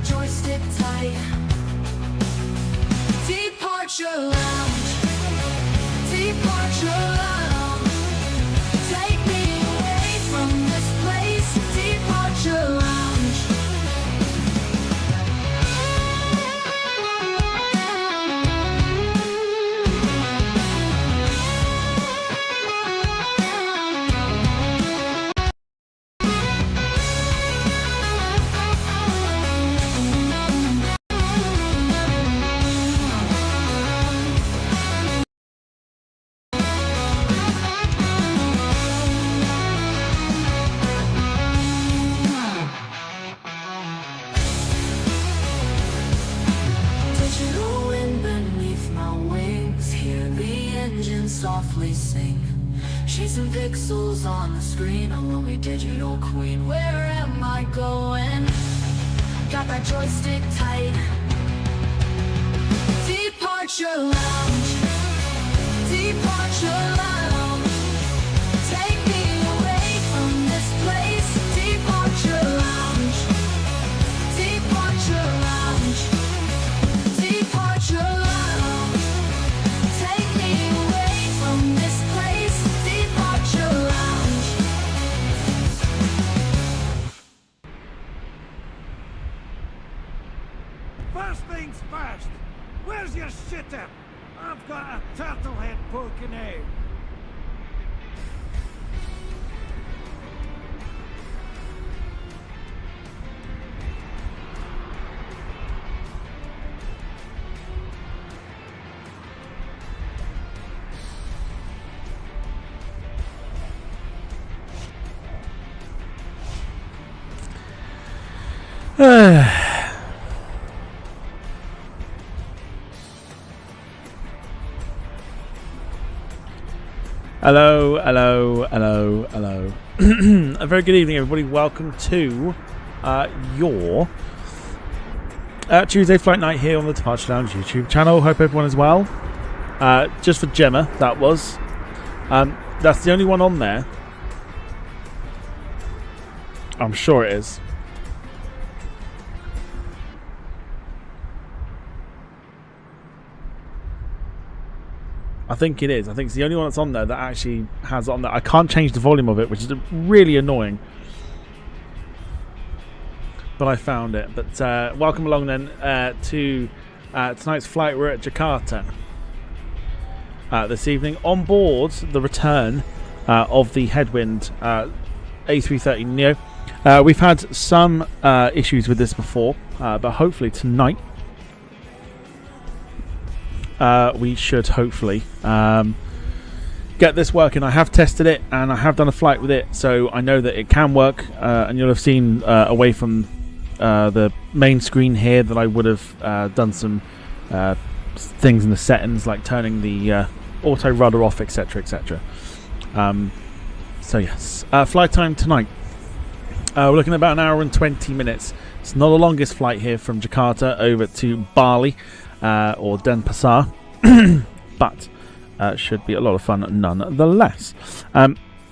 joystick tight. Departure lounge. Departure lounge. Take me away from this place. Departure lounge. Softly sing, chasing pixels on the screen. I'm only digital queen. Where am I going? Got that joystick tight. Departure lounge. Departure lounge. Take me away from this place. Departure lounge. Departure lounge. Departure lounge. First things first, where's your shitter? I've got a turtle head poking out. Hello. A very good evening, everybody. Welcome to your Tuesday Flight Night here on the Departure Lounge YouTube channel. Hope everyone is well. Just for Gemma, that was. That's the only one on there. I'm sure it is. I think it is. I think it's the only one that's on there that actually has it on there. I can't change the volume of it, which is really annoying. But I found it. But welcome along then to tonight's flight. We're at Jakarta this evening on board the return of the Headwind A330neo. We've had some issues with this before, but hopefully tonight we should hopefully get this working. I have tested it and I have done a flight with it, so I know that it can work. And you'll have seen away from the main screen here that I would have done some things in the settings, like turning the auto rudder off, etc, etc. So yes, flight time tonight, we're looking at about an hour and 20 minutes. It's not the longest flight here from Jakarta over to Bali or Denpasar, but should be a lot of fun nonetheless.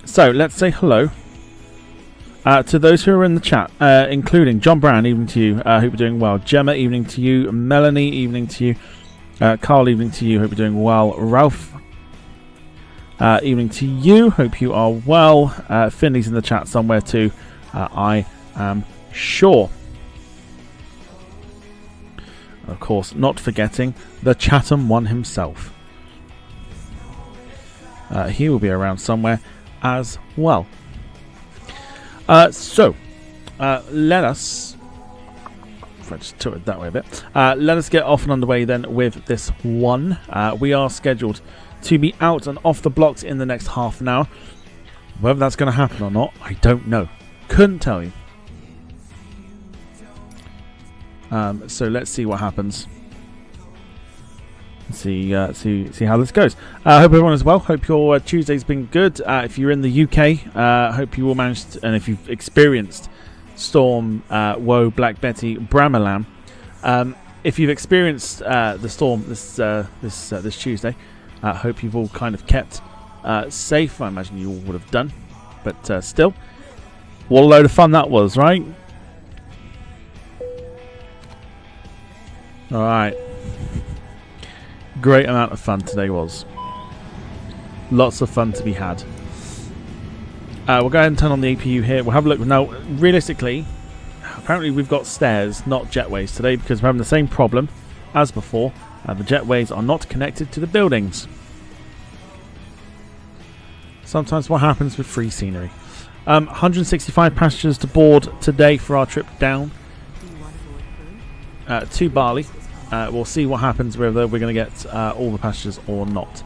So let's say hello to those who are in the chat, including John Brown, evening to you, hope you're doing well. Gemma, evening to you. Melanie, evening to you. Carl, evening to you, hope you're doing well. Ralph, evening to you, hope you are well. Finley's in the chat somewhere too, I am sure. Of course, not forgetting the Chatham one himself. He will be around somewhere as well. So, let us... If I just took it that way a bit. Let us get off and underway then with this one. We are scheduled to be out and off the blocks in the next half an hour. Whether that's going to happen or not, I don't know. Couldn't tell you. So let's see what happens. See how this goes. Hope everyone is well. Hope your Tuesday's been good. If you're in the UK, hope you all managed and if you've experienced Storm, Woe, Black Betty, Bramalam. If you've experienced the storm this Tuesday, hope you've all kind of kept safe. I imagine you all would have done, but still, what a load of fun that was, right? Alright. Great amount of fun today was. Lots of fun to be had. We'll go ahead and turn on the APU here. We'll have a look. Now, realistically, apparently we've got stairs, not jetways today, because we're having the same problem as before. The jetways are not connected to the buildings. Sometimes what happens with free scenery. 165 passengers to board today for our trip down to Bali. We'll see what happens, whether we're going to get all the passengers or not.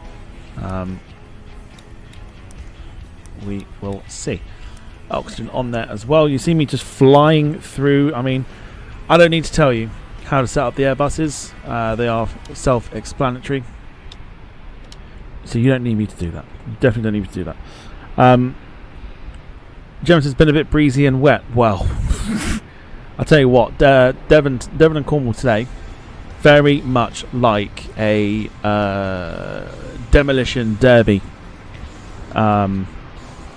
We will see. Oxygen on there as well. You see me just flying through. I mean, I don't need to tell you how to set up the Airbuses. They are self-explanatory. So you don't need me to do that. You definitely don't need me to do that. James has been a bit breezy and wet. Well, I'll tell you what. Devon and Cornwall today, very much like a demolition derby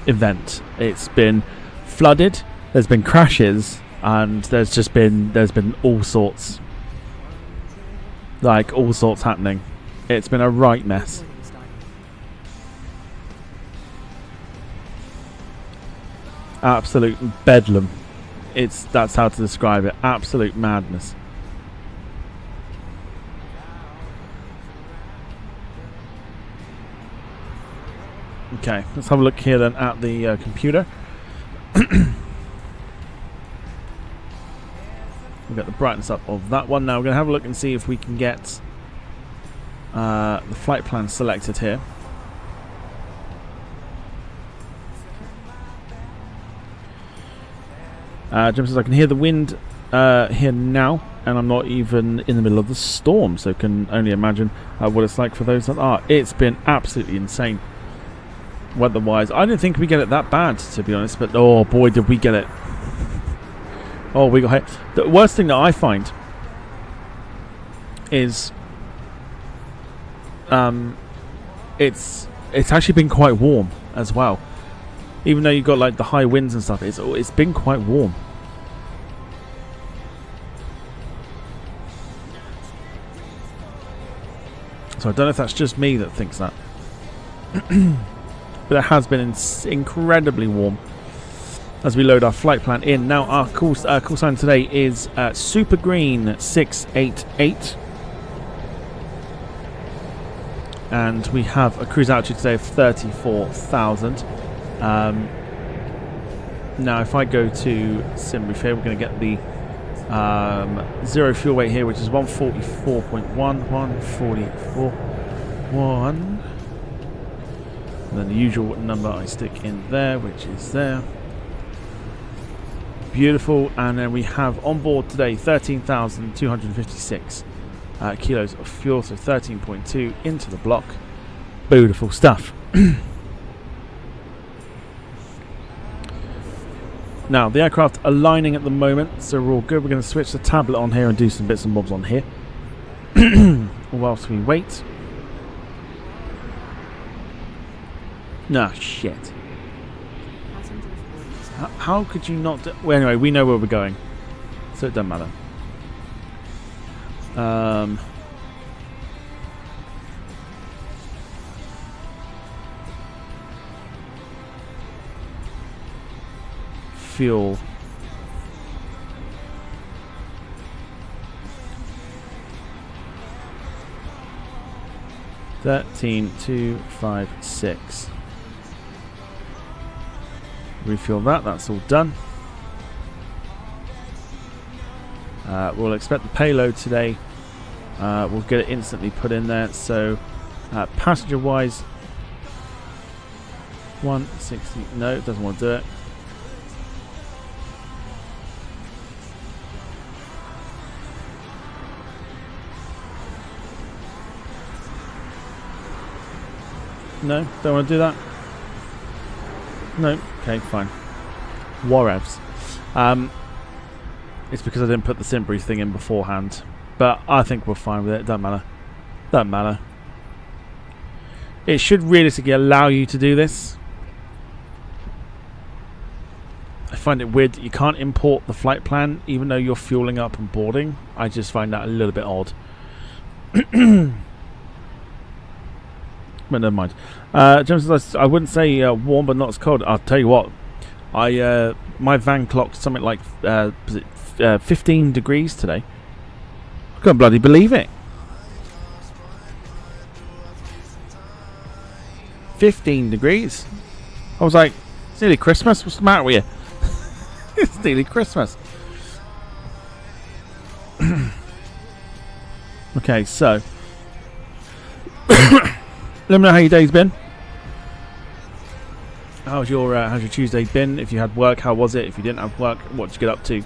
event. It's been flooded. There's been crashes, and there's been all sorts, happening. It's been a right mess. Absolute bedlam. That's how to describe it. Absolute madness. Okay, let's have a look here then at the computer. We'll get the brightness up of that one. Now we're going to have a look and see if we can get the flight plan selected here. Jim says I can hear the wind here now, and I'm not even in the middle of the storm, so can only imagine what it's like for those that are. It's been absolutely insane weather-wise. I didn't think we get it that bad, to be honest, but oh boy, did we get it. Oh, we got hit. The worst thing that I find is it's actually been quite warm as well. Even though you've got like the high winds and stuff, it's been quite warm. So I don't know if that's just me that thinks that. But it has been incredibly warm as we load our flight plan in. Now our call sign today is Super Green 688. And we have a cruise altitude today of 34,000. Now if I go to SimRoof here, we're going to get the zero fuel weight here, which is 144.1, 144.1. And then the usual number I stick in there, which is there. Beautiful. And then we have on board today 13,256 kilos of fuel, so 13.2 into the block. Beautiful stuff. Now, the aircraft are aligning at the moment, so we're all good. We're going to switch the tablet on here and do some bits and bobs on here whilst we wait. No, shit. How could you not do... Well, anyway, we know where we're going, so it doesn't matter. Fuel. $13,256. Refuel that. That's all done. We'll expect the payload today. We'll get it instantly put in there. So, passenger-wise, 160. No, it doesn't want to do it. No, don't want to do that. No, okay, fine. Whatevs. It's because I didn't put the SimBrief thing in beforehand, but I think we're fine with it. Doesn't matter. Doesn't matter. It should realistically allow you to do this. I find it weird that you can't import the flight plan even though you're fueling up and boarding. I just find that a little bit odd. But never mind. James says, I wouldn't say warm but not as cold. I'll tell you what. My van clocked something like 15 degrees today. I can't bloody believe it. 15 degrees. I was like, it's nearly Christmas. What's the matter with you? It's nearly Christmas. Okay, so let me know how your day's been. How's your Tuesday been? If you had work, how was it? If you didn't have work, what did you get up to?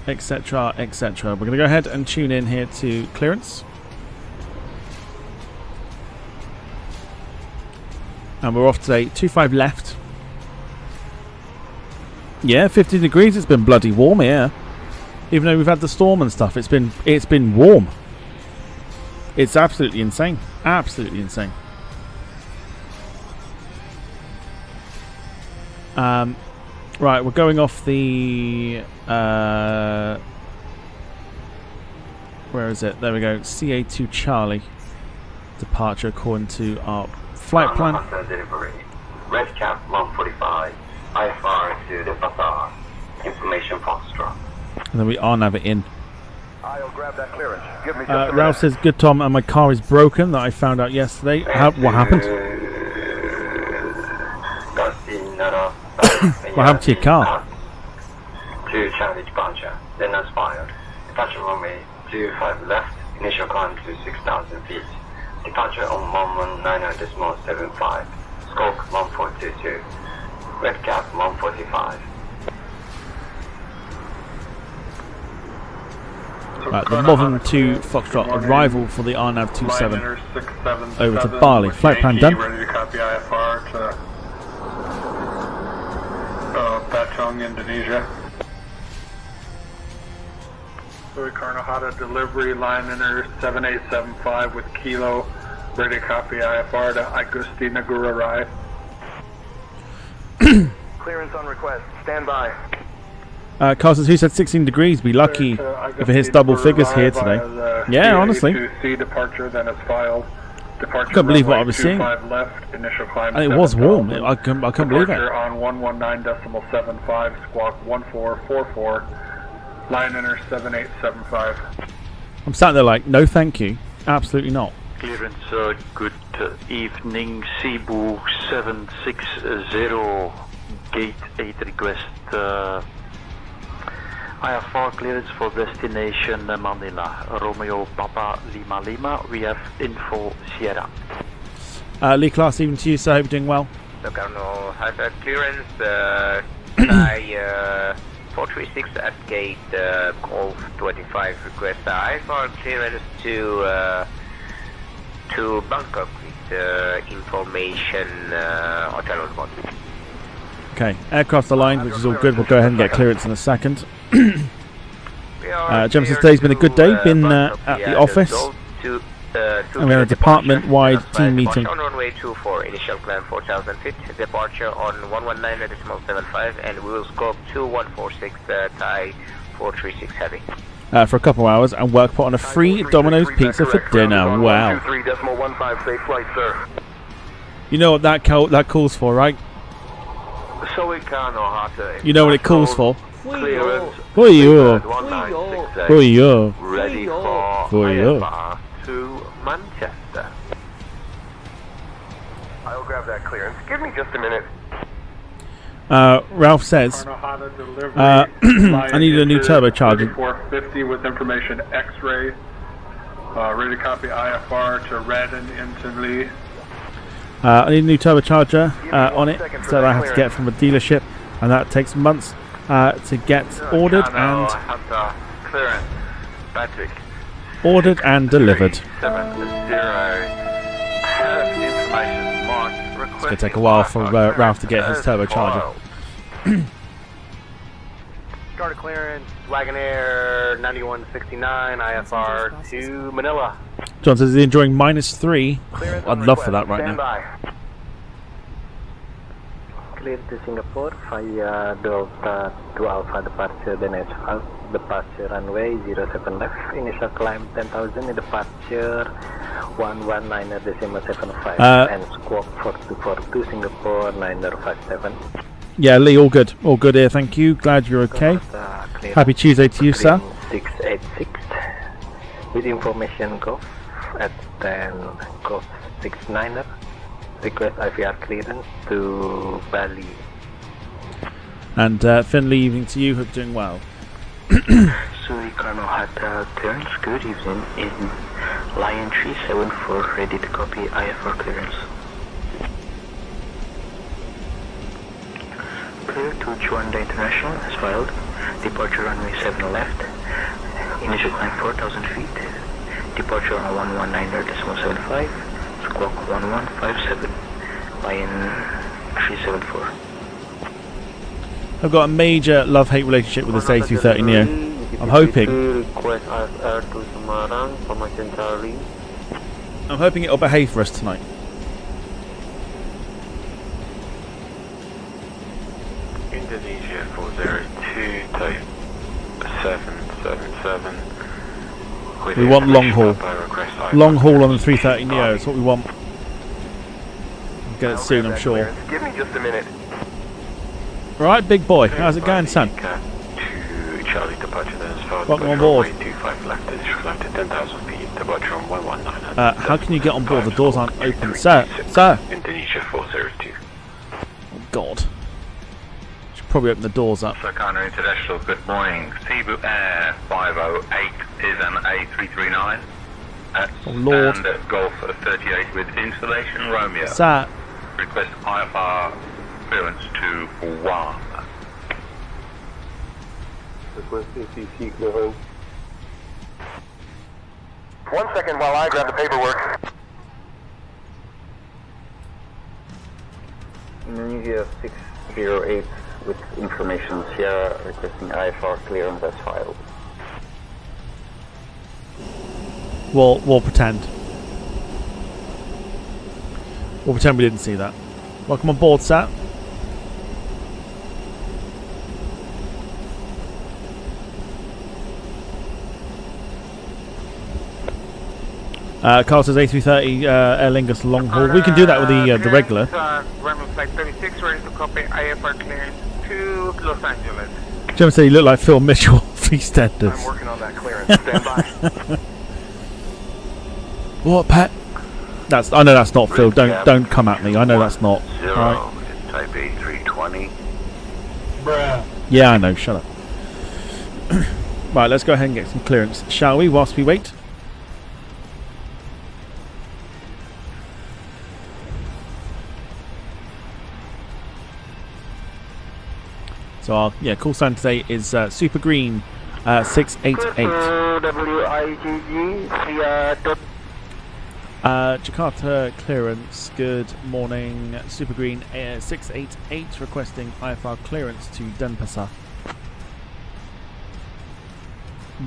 Etc. etc. We're going to go ahead and tune in here to clearance. And we're off today. 25 left. Yeah, 15 degrees. It's been bloody warm here. Even though we've had the storm and stuff, it's been warm. It's absolutely insane. Absolutely insane. Right, we're going off the where is it? There we go. CA2 Charlie departure according to our flight plan. Delivery. Red cap 145. IFR to the Denpasar. Information Foxtrot. And then we are nav it in. I'll grab that clearance. Give me just a Ralph says, good Tom, and my car is broken that I found out yesterday. What happened? What happened to your car? To Charlie departure. Then expired. Departure runway 25 left. Initial climb to 6,000 feet. Departure on 119.75. Scope 1.22. Red cap 145. Right, the Modern 2 Foxtrot arrival for the RNAV 27 over to Bali. Flight plan done. Ready to copy IFR to Patong, Indonesia. So Karnahata delivery line enter 7875 with Kilo. Ready to copy IFR to Agusti Nagurai. clearance on request. Stand by. Carl says, who said 16 degrees? Be lucky if it hits double figures here today. Yeah, honestly. Departure, then it's filed. Departure Couldn't believe what I was seeing. Left, initial climb And it was warm. I couldn't believe it. On 119.75, squawk 1444. Line enter 7875. I'm sat there like, no thank you. Absolutely not. Clearance, good evening, Cebu 760, gate 8 request, IFR clearance for destination Manila, Romeo Papa Lima Lima, we have info Sierra. Lee Class, even to you, so I hope you're doing well. Locarno has a clearance, Sky 436 at gate Golf 25 request IFR clearance to Bangkok with information hotel on board. Okay, aircraft's aligned, which is all good. We'll go ahead and get clearance in a second. James says today's been a good day. Been at the office. And we had a department-wide team meeting. On runway 24, initial climb 4,000 feet, departure on 119.75, and we will scope 2146 Thai 436 heavy. For a couple of hours and work put on a free Domino's pizza for dinner. Wow. 123.15, safe flight, sir. You know what that calls for, right? So we Karnahata. You know what it calls for? Clearance. For you. 1968. For you. Ready for you. IFR to Manchester. I'll grab that clearance. Give me just a minute. Ralph says, Karnahata delivery. I need a new turbocharger. 450 with information X-ray. Ready to copy IFR to Radin into Lee. I need a new turbocharger on it, so I have to get from a dealership, and that takes months to get ordered and delivered. It's going to take a while for Ralph to get his turbocharger. Start a clearance, Wagonair 9169, IFR to Manila. John says he's enjoying -3. I'd love for that right now. cleared to Singapore via Delta to Alpha departure, then asphalt, departure runway 07 left, initial climb 10,000, departure 119.75, and squawk 4242 Singapore 9057. Yeah, Lee, all good here, thank you. Glad you're okay. Happy Tuesday to you, sir. 686 with information go at 10 go 69er. Request IVR clearance to Bali. And Finley, evening to you. Hope you're doing well. Sorry, Colonel had clearance. Good evening. In Lion 374, ready to copy IFR clearance. Clear to Juanda International as filed. Departure runway 7 left. Initial climb 4,000 feet. Departure on 119.75. Squawk 1157. Lion 374. I've got a major love-hate relationship with this A330neo. I'm hoping it'll behave for us tonight. Indonesia 402 type 777. We want long haul. Long haul on the 330neo. That's what we want. We'll get it soon, I'm sure. Give me just a minute. Right, big boy. How's it going, son? Charlie departure then as far. Welcome on board. 25 left is climb to 10,000 feet. Departure on 119. How can you get on board? The doors aren't open, sir. Sir. Indonesia 402. Oh God. Should probably open the doors up. Jakarta International, good morning. Cebu Air 508 is an A330neo. At Oh Lord. standard Golf 38 with installation Romeo. Sir. Request IFR clearance to 1. Request ATC clearance. 1 second while I grab the paperwork. Indonesia 608 with information Sierra requesting IFR clearance as filed. We'll pretend. We'll pretend we didn't see that. Welcome on board, sir. Carl says A330 Aer Lingus long haul. We can do that with the regular. Runway flight 36, ready to copy IFR clearance to Los Angeles. Jim said you look like Phil Mitchell of EastEnders. I'm working on that clearance. Stand by. What, Pat? I know that's not Phil. Don't come at me. I know that's not. Right. Type A320. Bruh. Yeah, I know. Shut up. Right, let's go ahead and get some clearance, shall we? Whilst we wait. So our call sign today is Super Green 688. WIII via Jakarta clearance. Good morning, Super Green 688 requesting IFR clearance to Denpasar.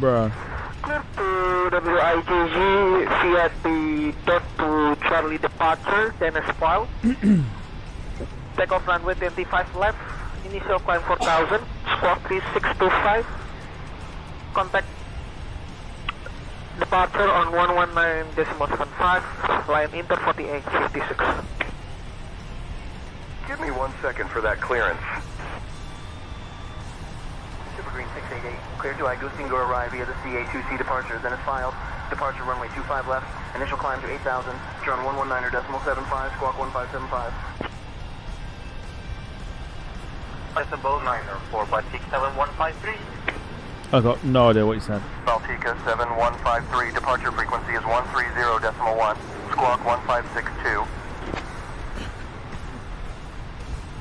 Bruh. Clear to WIII via the dot to Charlie departure, then as filed. Takeoff runway 25 left. Initial climb 4,000, squawk 3625. Contact departure on 119.75, line Inter 4856. Give me 1 second for that clearance. Super Green 688, clear to Agustin go arrive via the CA2C departure, then is filed. Departure runway 25 left, initial climb to 8,000, John 119.75, squawk 1575. Decibel 904 by 67153. I got no idea what you said. Baltica 7153, departure frequency is 130.1, squawk 1562.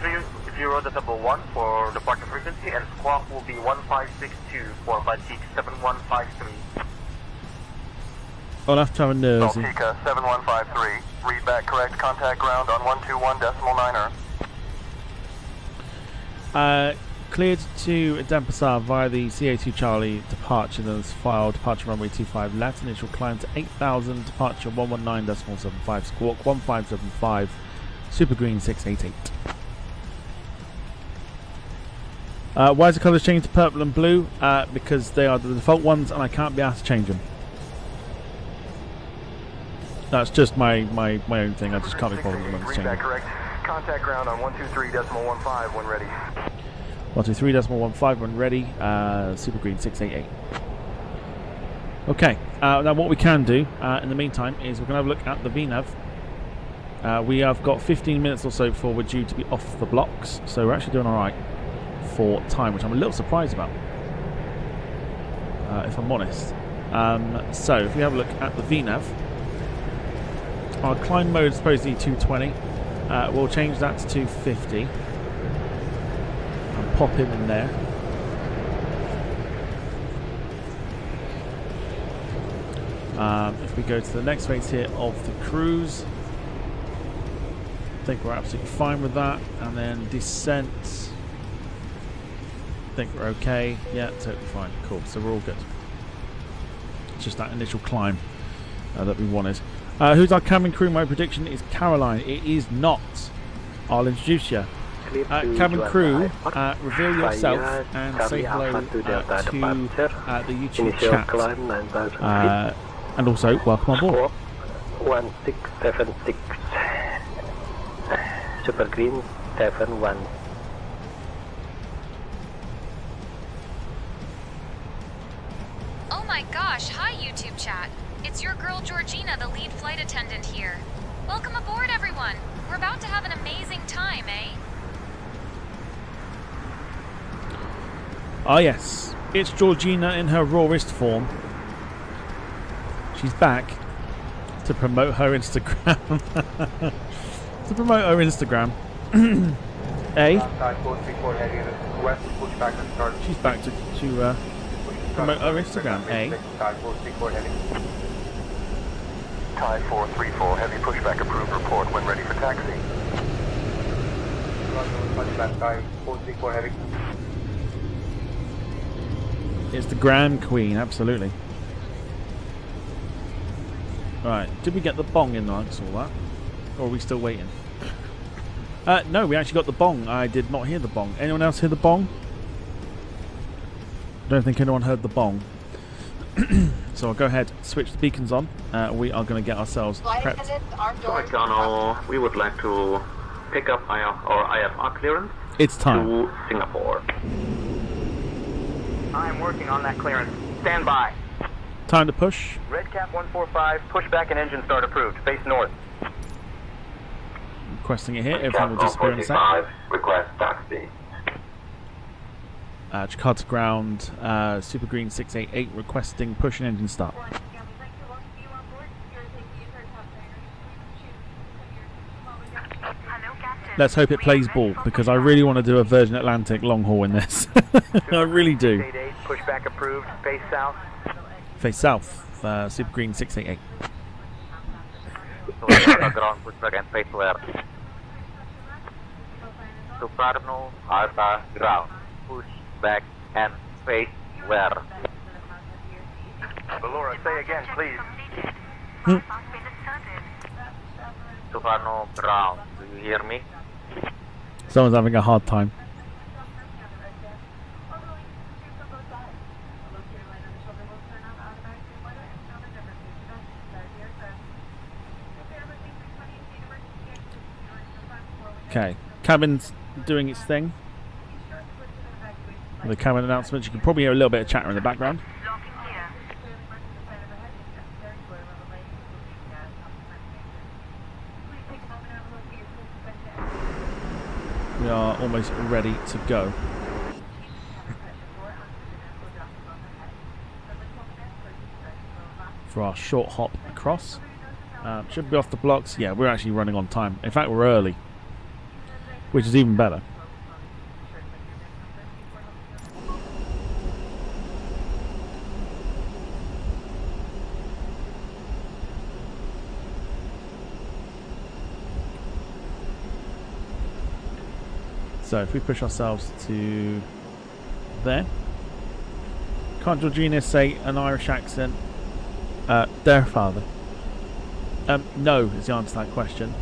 30.1 for departure frequency and squawk will be 1562 for by 67153. I'll have to have a nosy. Baltica 7153, read back correct, contact ground on 121.9er. Cleared to Denpasar via the CA2 Charlie departure, then is filed. Departure runway 25 left, initial climb to 8,000, departure 119.75, squawk 1575, Super Green 688. Why is the colours changed to purple and blue? Because they are the default ones and I can't be asked to change them. That's just my own thing. I just can't be bothered with changing them. Correct. Contact ground on 123.15 when ready. 123.15 when ready. Super Green 688. Okay. Now what we can do in the meantime is we're going to have a look at the VNAV. We have got 15 minutes or so before we're due to be off the blocks, so we're actually doing alright for time, which I'm a little surprised about, if I'm honest. So if we have a look at the VNAV, our climb mode is supposedly 220. We'll change that to 250 and pop him in there. If we go to the next phase here of the cruise, I think we're absolutely fine with that. And then descent, I think we're okay. Yeah, totally fine. Cool. So we're all good. It's just that initial climb that we wanted. Who's our cabin crew? My prediction is Caroline. It is not. I'll introduce you. Cabin crew, reveal yourself and say hello to the YouTube chat. And also, welcome on board. 1676 Super Green 71. Oh my gosh, hi YouTube chat. It's your girl Georgina, the lead flight attendant here. Welcome aboard everyone. We're about to have an amazing time, eh? Ah yes, it's Georgina in her rawest form. She's back to promote her Instagram. To promote her Instagram. Eh? She's back to promote her Instagram, eh? Thai 434, heavy pushback approved, report when ready for taxi. It's the Grand Queen, absolutely. Right, did we get the bong in amongst all that? Or are we still waiting? No, we actually got the bong. I did not hear the bong. Anyone else hear the bong? I don't think anyone heard the bong. So I'll go ahead, switch the beacons on. We are going to get ourselves prepped. Colonel, we would like to pick up our IFR clearance. It's time. To Singapore. I'm working on that clearance. Stand by. Time to push. Red Cap 145, pushback and engine start approved. Face north. Requesting it here. Everything will disappear in a sec. Request taxi. Jakarta ground, Super Green 688 requesting push and engine start. Let's hope it plays ball, because I really want to do a Virgin Atlantic long haul in this. I really do. Pushback approved. Face south. Face south, Super Green 688. Ground pushback and face left. Soprano Alpha ground. Push back and face where? Valora, say again, please. Soprano ground. Do you hear me? Someone's having a hard time. Okay, cabin's doing its thing. The cabin announcements, you can probably hear a little bit of chatter in the background. We are almost ready to go. For our short hop across. Should be off the blocks. Yeah, we're actually running on time. In fact, we're early, which is even better. So if we push ourselves to there. Can't Georgina say an Irish accent? Their father. No is the answer to that question.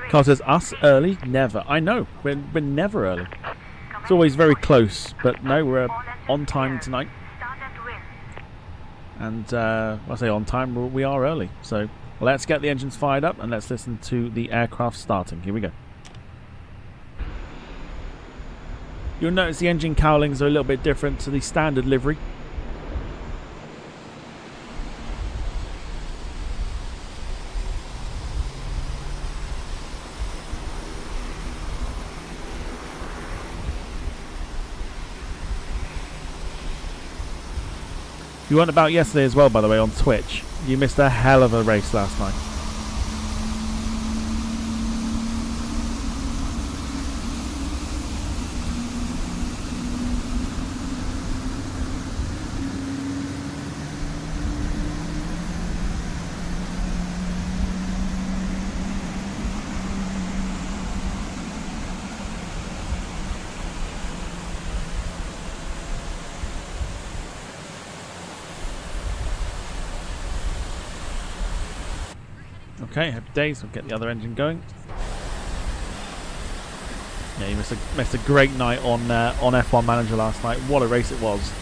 Carl says, us early? Never. I know. We're never early. It's always very close. But no, we're on time tonight. And I say on time, we are early. So let's get the engines fired up and let's listen to the aircraft starting. Here we go. You'll notice the engine cowlings are a little bit different to the standard livery. You weren't about yesterday as well, by the way, on Twitch. You missed a hell of a race last night. Okay, happy days. We'll get the other engine going. Yeah, you missed a great night on F1 Manager last night. What a race it was.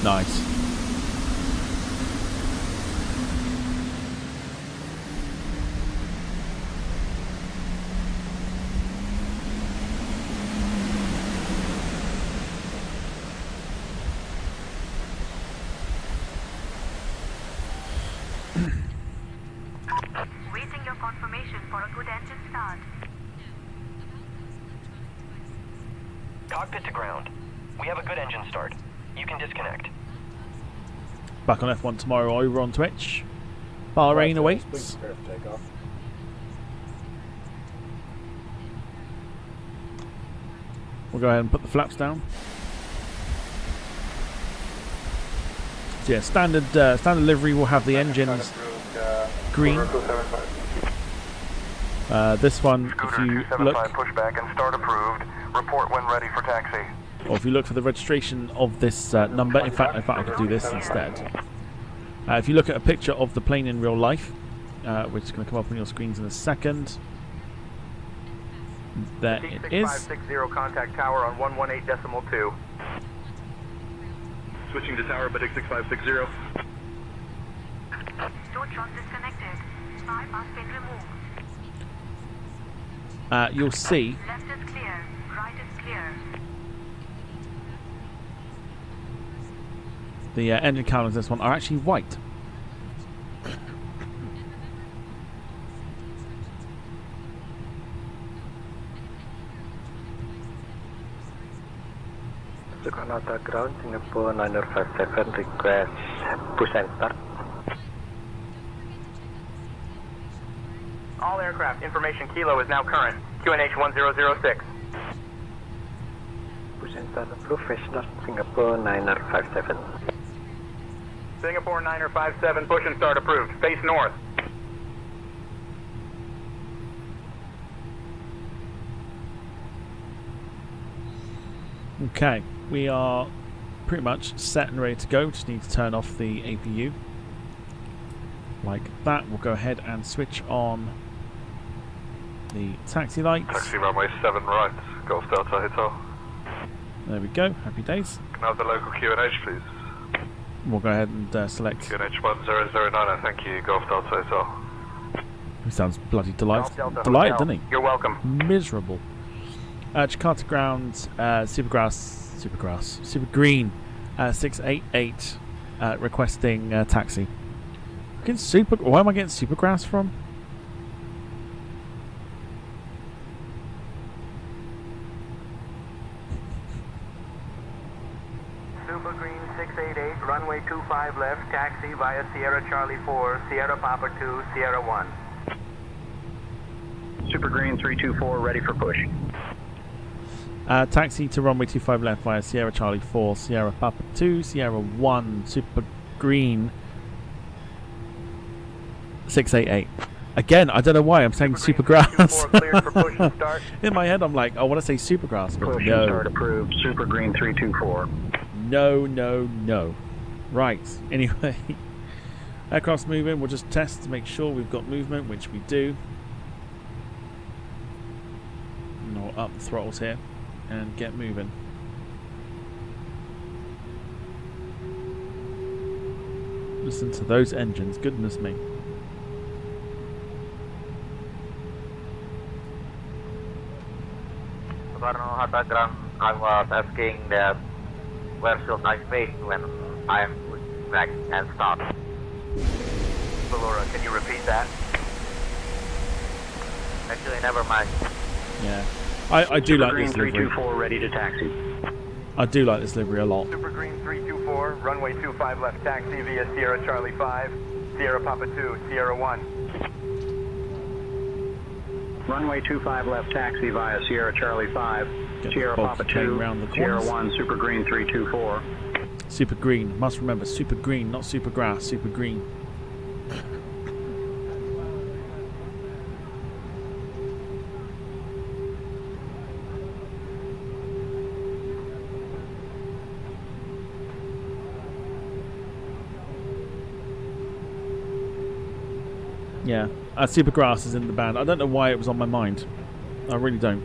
Nice. Waiting your confirmation for a good engine start. Cockpit to ground. We have a good engine start. You can disconnect. Back on F1 tomorrow over on Twitch. Bahrain awaits. We'll go ahead and put the flaps down. So yeah, standard livery will have the engines green. This one, if you look, pushback and start approved. Report when ready for taxi. or if you look for the registration of this number, in fact I could do this instead. If you look at a picture of the plane in real life, which is going to come up on your screens in a second, there it is. 6560 contact tower on 118.2. Switching to tower, but 6560. Tortron disconnected. 5 must be removed. You'll see Left is clear. Right is clear. the engine cowlings this one are actually white. Jakarta ground, Singapore 9057, request push and start. All aircraft information Kilo is now current. QNH 1006. Push and start approved, face north, Singapore 9057. Singapore 9057, push and start approved. Face north. Okay, we are pretty much set and ready to go. Just need to turn off the APU. Like that. We'll go ahead and switch on the taxi lights. Taxi runway 7 right, Golf Delta Hotel. There we go. Happy days. Can I have the local QNH, please? We'll go ahead and select. QNH 1009, thank you, Golf Delta Hotel. He sounds bloody delighted. Delta Delighted, Hotel. doesn't he? You're welcome. Miserable. Jakarta ground, Super Green, 688, requesting taxi. Where am I getting Supergrass from? Super Green 688, runway 25 left, taxi via Sierra Charlie 4, Sierra Papa 2, Sierra 1. Super Green 324, ready for push. Taxi to runway 25 left via Sierra Charlie 4, Sierra Papa 2, Sierra 1, Super Green 688. Again, I don't know why I'm saying Supergrass. In my head, I'm like, I want to say Supergrass, but Push no. start approved. Super Green 324. No, no, no. Right. Anyway, aircraft's moving. We'll just test to make sure we've got movement, which we do. And we'll up the throttles here and get moving. Listen to those engines. Goodness me. Soekarno-Hatta ground, I was asking that where should I face when I am back and start. Laura, can you repeat that? Actually, never mind. Yeah, I do like this livery. 324 ready to taxi. I do like this livery a lot. Super Green 324, runway 25 left taxi via Sierra Charlie 5, Sierra Papa 2, Sierra 1. Runway 25 left taxi via Sierra Charlie 5, Sierra Papa 2, Sierra 1, Super Green 324. Super Green. Must remember, Super Green, not Supergrass, Super Green. Yeah, Supergrass is in the band. I don't know why it was on my mind. I really don't.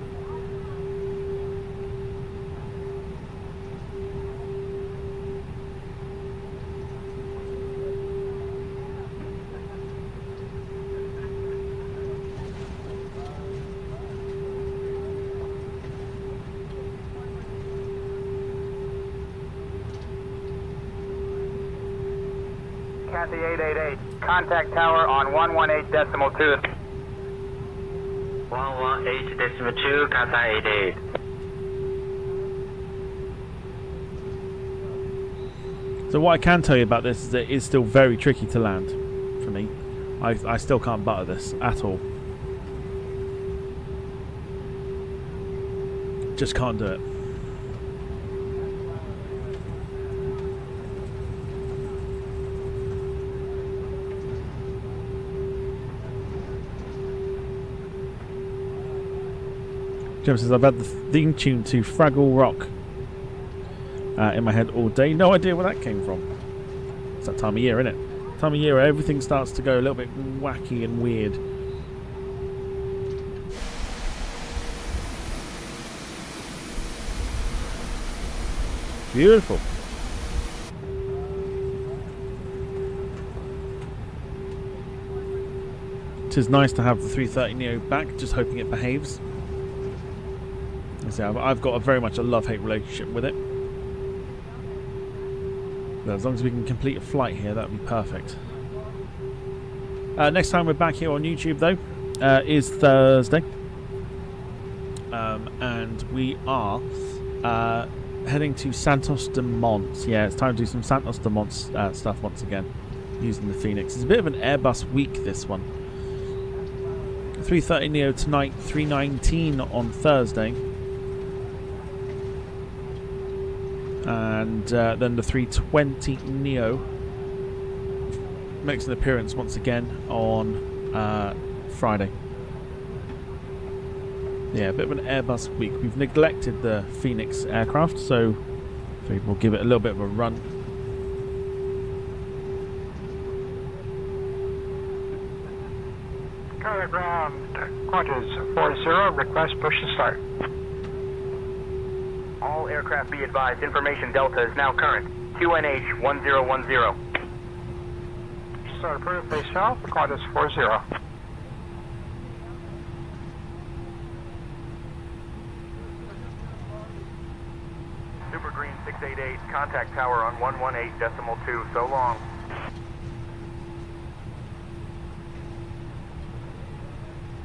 Kathy 888. Contact tower on 118.2. 118.2, Kata 88. So what I can tell you about this is that it is still very tricky to land for me. I still can't butter this at all. Just can't do it. Jim says, I've had the theme tune to Fraggle Rock in my head all day. No idea where that came from. It's that time of year, isn't it? Time of year where everything starts to go a little bit wacky and weird. Beautiful. It is nice to have the A330neo back, just hoping it behaves. So I've got very much a love-hate relationship with it. But as long as we can complete a flight here, that would be perfect. Next time we're back here on YouTube, though, is Thursday. And we are heading to Santos Dumont. Yeah, it's time to do some Santos Dumont stuff once again, using the Phoenix. It's a bit of an Airbus week, this one. A330neo tonight, 319 on Thursday. And then the A320neo makes an appearance once again on Friday. Yeah, a bit of an Airbus week. We've neglected the Phoenix aircraft, so we'll give it a little bit of a run. Carrier ground, Qantas 40, request push and start. All aircraft be advised, information Delta is now current. QNH 1010. Start approved, base south, Qantas 40. Super Green 688, contact tower on 118.2, so long.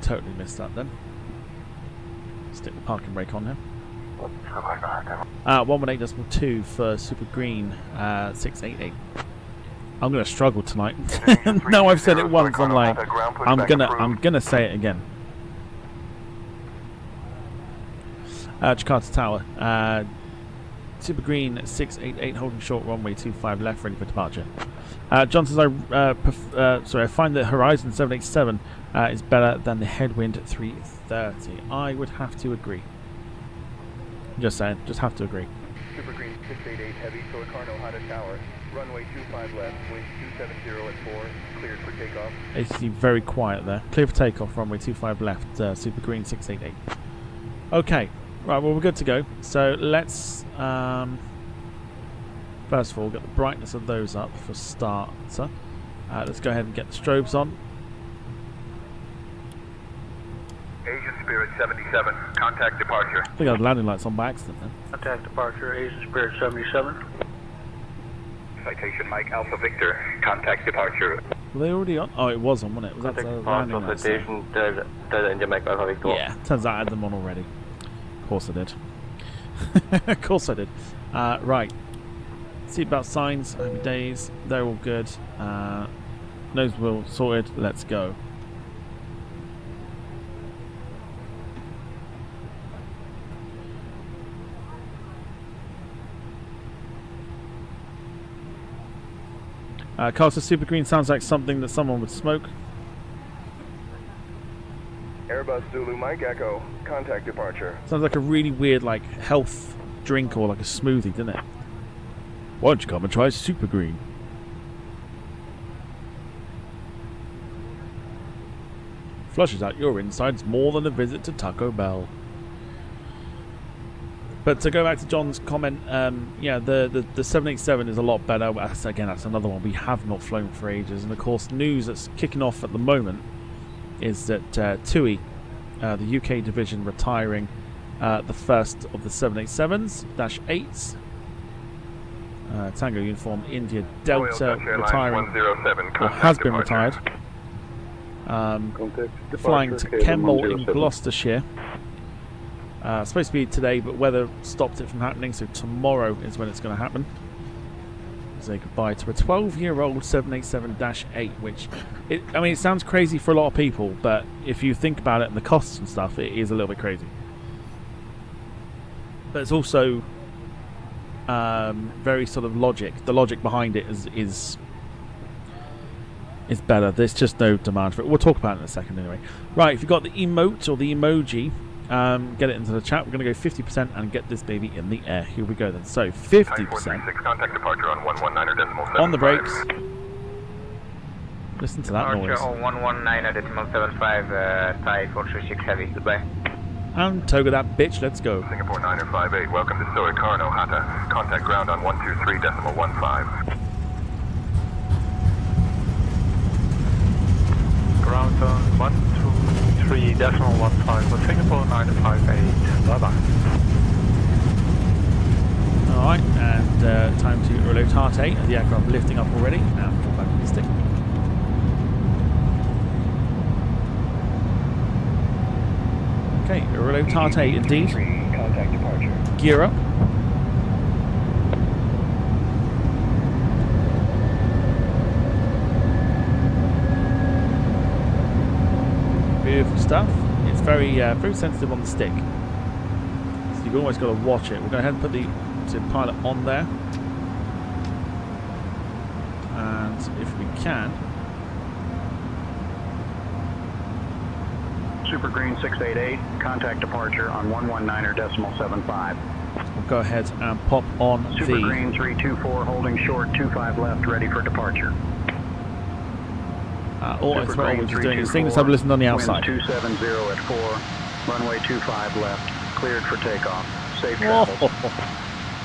Totally missed that then. Stick the parking brake on here. 118.2 for Super Green 688. I'm gonna struggle tonight. No, I've said it once. I'm like, I'm gonna say it again. Jakarta Tower. Super Green 688 holding short runway 25 left, ready for departure. John says, I find that Horizon 787 is better than the Headwind 330. I would have to agree. Just saying, just have to agree. Super Green 688 heavy, Silicon Ohata Tower. Runway 25 left, wind 270 at 4, cleared for takeoff. ATC very quiet there. Clear for takeoff, runway 25 left, Super Green 688. Okay, right, well, we're good to go. So let's, first of all, get the brightness of those up for starter. Let's go ahead and get the strobes on. Asian Spirit 77, contact departure. I think I had landing lights on by accident then. Contact departure, Asian Spirit 77. Citation Mike Alpha Victor, contact departure. Were they already on? Oh, it was on, wasn't it? Was that the landing lights? Yeah, turns out I had them on already. Of course I did. Of course I did. Right. Seatbelt signs, happy days. They're all good. Nose wheel sorted. Let's go. Carl says Super Green sounds like something that someone would smoke. Airbus Zulu Mike Echo, contact departure. Sounds like a really weird like health drink or like a smoothie, doesn't it? Why don't you come and try Super Green? Flushes out your insides more than a visit to Taco Bell. But to go back to John's comment, yeah, the 787 is a lot better. Again, that's another one we have not flown for ages. And of course, news that's kicking off at the moment is that WIII, the UK division, retiring the first of the 787s-8s. Tango Uniform India Delta retiring, or has been retired. Flying to Kemmel in Gloucestershire. Supposed to be today, but weather stopped it from happening, so tomorrow is when it's going to happen. Say goodbye to a 12-year-old 787-8, which, I mean, it sounds crazy for a lot of people, but if you think about it and the costs and stuff, it is a little bit crazy. But it's also very sort of logic. The logic behind it is better. There's just no demand for it. We'll talk about it in a second anyway. Right, if you've got the emote or the emoji, get it into the chat. We're going to go 50% and get this baby in the air. Here we go then. So 50%. Contact departure on 119.75. On the brakes. Listen to that noise. On 119.75, Thai 436 heavy. Goodbye. And toga that bitch. Let's go. Singapore 958. Welcome to Silicon Ohata. Contact ground on 123.15. Ground on 123.15 with Singapore 958. Bye-bye. Alright, and time to reload Heart 8. The aircraft lifting up already. Now pull back to the stick. Okay, reload Heart 8 indeed. Contact departure. Gear up. Beautiful stuff. It's very very sensitive on the stick, so you've always got to watch it. We'll go ahead and put the pilot on there, and if we can, Super Green 688, contact departure on 119.75. we'll go ahead and pop on Super the Green 324 holding short 25 left, ready for departure. auto throttle, which is doing its thing. Let's have a listen on the outside. Wind 270 at 4, runway 25 left, cleared for takeoff. Safe travels.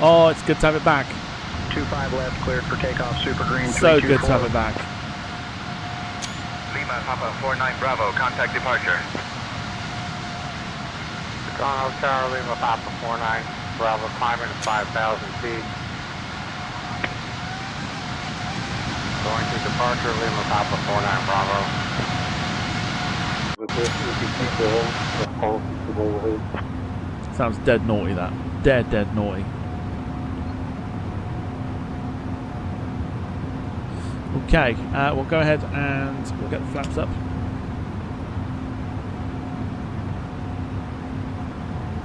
Oh, it's good to have it back. 25 left, cleared for takeoff. Super Green 324. So good to have it back. Lima Papa 49 Bravo, contact departure. Chicago Tower, Lima Papa 49 Bravo, climbing to 5,000 feet. Going to departure, Lima Papa 49 Bravo. Sounds dead naughty, that. Dead naughty. Okay, we'll go ahead and we'll get the flaps up.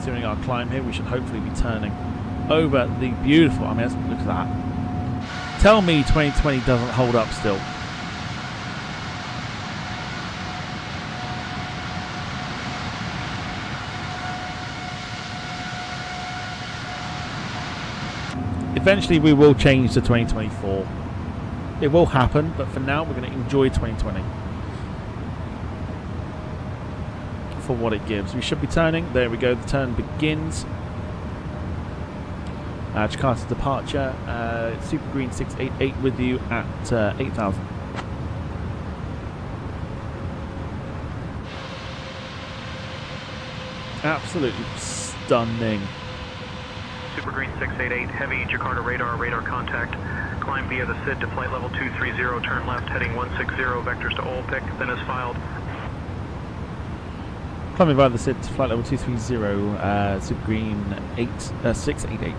During our climb here, we should hopefully be turning over the beautiful, I mean, look at that. Tell me 2020 doesn't hold up still. Eventually we will change to 2024. It will happen, but for now we're going to enjoy 2020 for what it gives. We should be turning. There we go. The turn begins. Jakarta departure. Super Green 688 with you at 8,000. Absolutely stunning. Super Green 688, heavy Jakarta radar contact. Climb via the SID to flight level 230, turn left, heading 160, vectors to Olpik, then as filed. Climbing via the SID to flight level 230, Super Green 688.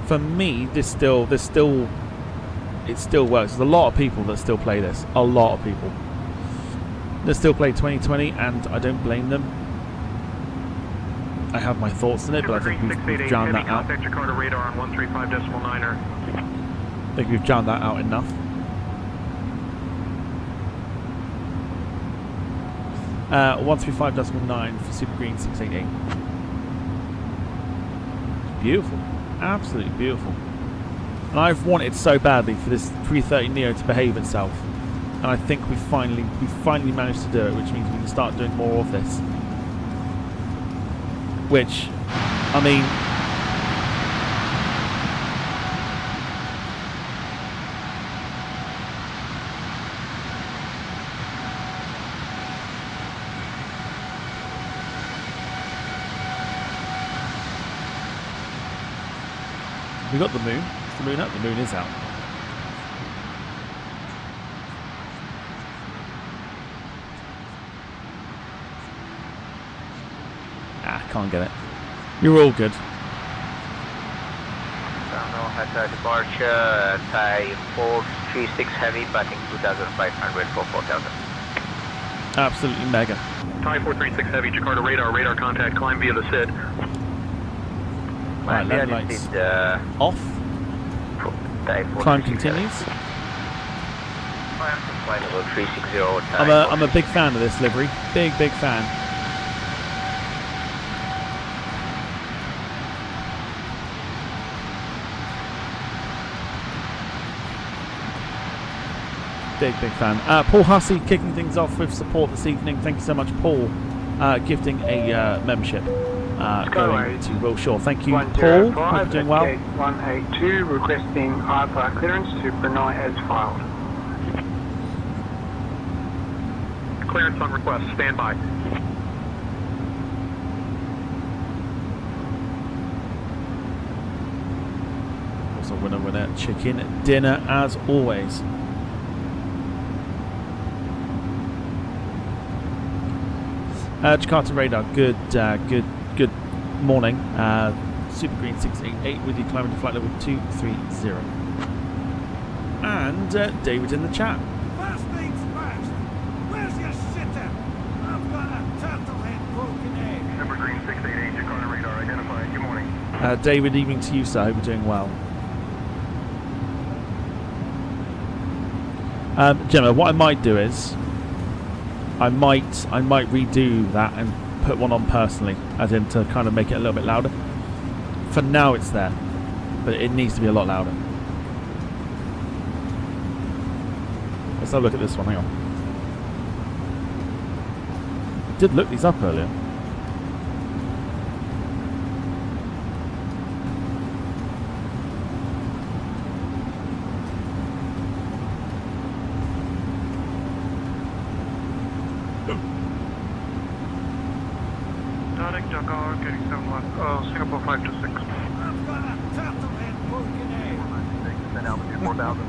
For me, it still works. There's a lot of people that still play this. A lot of people. They still play 2020, and I don't blame them. I have my thoughts on it, but I think we've drowned that out. Jakarta radar on 135.9er. I think we've drowned that out enough. 135.9 for Super Green 688. Beautiful, absolutely beautiful. And I've wanted so badly for this A330neo to behave itself. And I think we finally managed to do it, which means we can start doing more of this. Which, I mean, we got the moon. Is the moon out? The moon is out. Can't get it. You're all good. Terminal has a departure, Thai 436 heavy, batting 2,500 for 4,000. Absolutely mega. Thai 436 heavy, Jakarta radar contact, climb via the SID. Alright, landing lights off. Climb continues. Flight level 360, I'm a big fan of this livery. Big fan. Big fan. Paul Hussey kicking things off with support this evening. Thank you so much, Paul, gifting a membership going to Will Shaw. Thank you, Paul. Hope you're doing well. 182 requesting IFR clearance to Brunei as filed. Clearance on request. Stand by. Also, winner, chicken dinner as always. Jakarta radar, good morning. Super Green 688 with you, climbing to flight level 230. And David in the chat. First things first. Where's your shitter? I've got a turtle head broken egg. Super Green 688, Jakarta radar identified. Good morning. David, evening to you, sir. Hope you're doing well. Gemma, what I might do is I might redo that and put one on personally, as in to kind of make it a little bit louder. For now it's there, but it needs to be a lot louder. Let's have a look at this one, hang on. I did look these up earlier. Singapore 526. I've got a turtle head broken egg. Then altitude 4,000.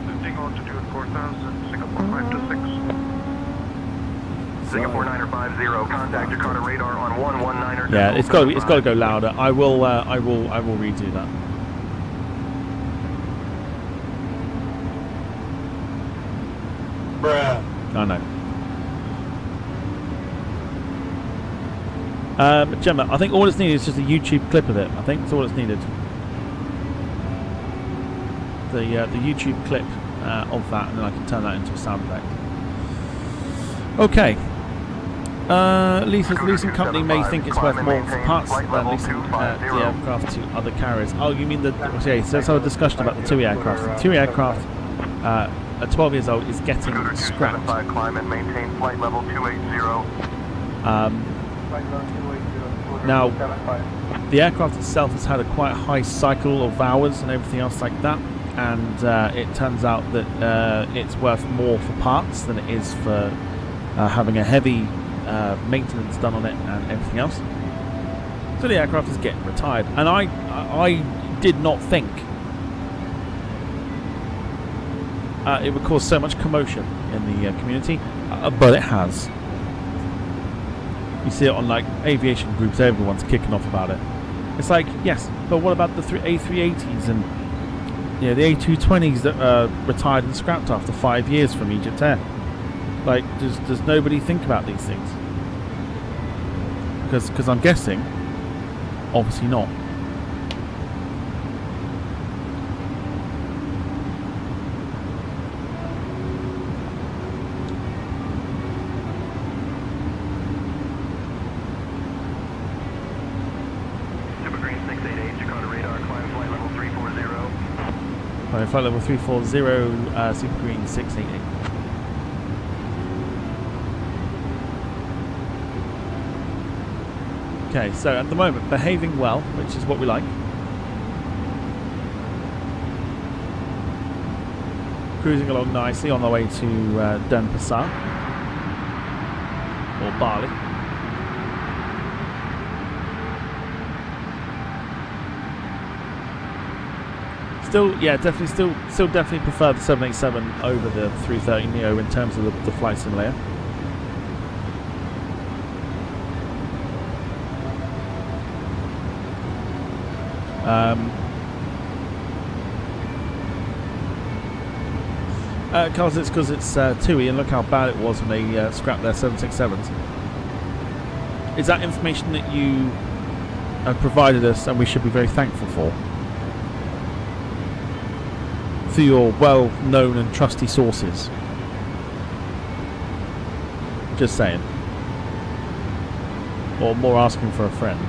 Lifting altitude 4,000, Singapore 526. Singapore 950, contact Jakarta radar on 119er. Yeah, it's got to go louder. I will redo that. Bruh. I know. Gemma, I think all it's needed is just a YouTube clip of it. I think that's all it's needed. The YouTube clip of that, and then I can turn that into a sound effect. Okay. Lisa's leasing company may think it's worth more for parts than leasing the aircraft to other carriers. Oh, you mean the... Okay, so let's have a discussion about the TUI aircraft. The TUI aircraft, at 12 years old, is getting scrapped. Climb and maintain flight level 280. Now, the aircraft itself has had a quite high cycle of hours and everything else like that, and it turns out that it's worth more for parts than it is for having a heavy maintenance done on it and everything else. So the aircraft is getting retired, and I did not think it would cause so much commotion in the community, but it has. You see it on like aviation groups, everyone's kicking off about it. It's like, yes, but what about the A380s and the A220s that retired and scrapped after 5 years from Egypt Air? Like, does nobody think about these things? Because I'm guessing, obviously not. Super Green 688, Jakarta radar, climb flight level 340. Flight level 340, Super Green 688. Okay, so at the moment, behaving well, which is what we like. Cruising along nicely on the way to Denpasar, or Bali. Still, yeah, definitely, still definitely prefer the 787 over the A330neo in terms of the flight simulator. Because it's TUI, and look how bad it was when they scrapped their 767s. Is that information that you have provided us, and we should be very thankful for? Through your well-known and trusty sources. Just saying. Or more asking for a friend.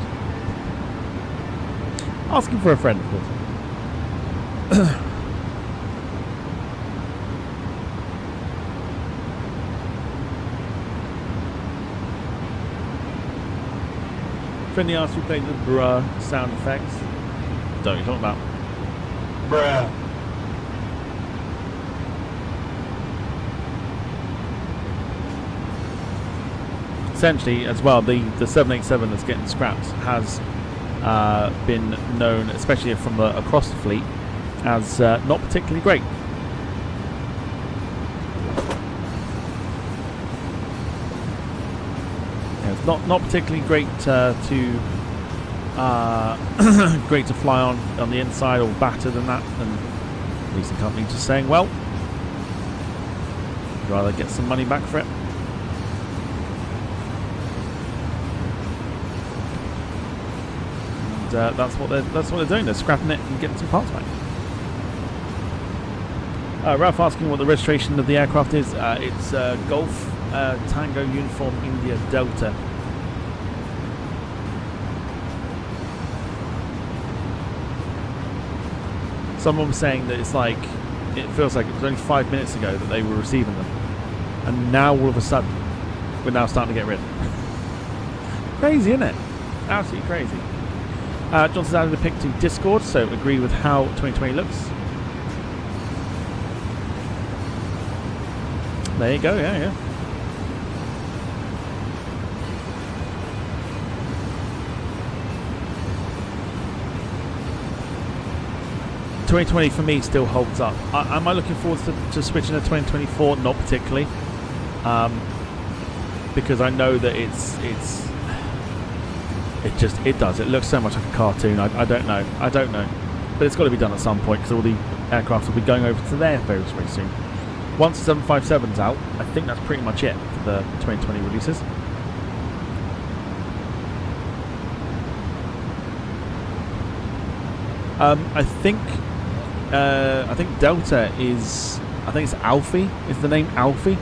Asking for a friend, of course. Friendly asked who played the bruh sound effects. Don't you talk about? Bruh. Essentially, as well, the 787 that's getting scrapped has been known, especially from across the fleet, as not particularly great. Yeah, it's not particularly great to great to fly on the inside, or battered than that. And leasing company just saying, well, I'd rather get some money back for it. That's what they're doing. They're scrapping it and getting some parts back. Ralph asking what the registration of the aircraft is. It's Golf Tango Uniform India Delta. Someone was saying that it's like, it feels like it was only 5 minutes ago that they were receiving them, and now all of a sudden we're now starting to get rid. Crazy, isn't it? Absolutely crazy. Johnson's added a pic to Discord, so agree with how 2020 looks. There you go, yeah. 2020 for me still holds up. Am I looking forward to switching to 2024? Not particularly, because I know that it does. It looks so much like a cartoon. I don't know, but it's got to be done at some point because all the aircraft will be going over to there very, very soon. once the 757's out, I think that's pretty much it for the 2020 releases. I think Delta is, I think it's Alfie. Is the name Alfie?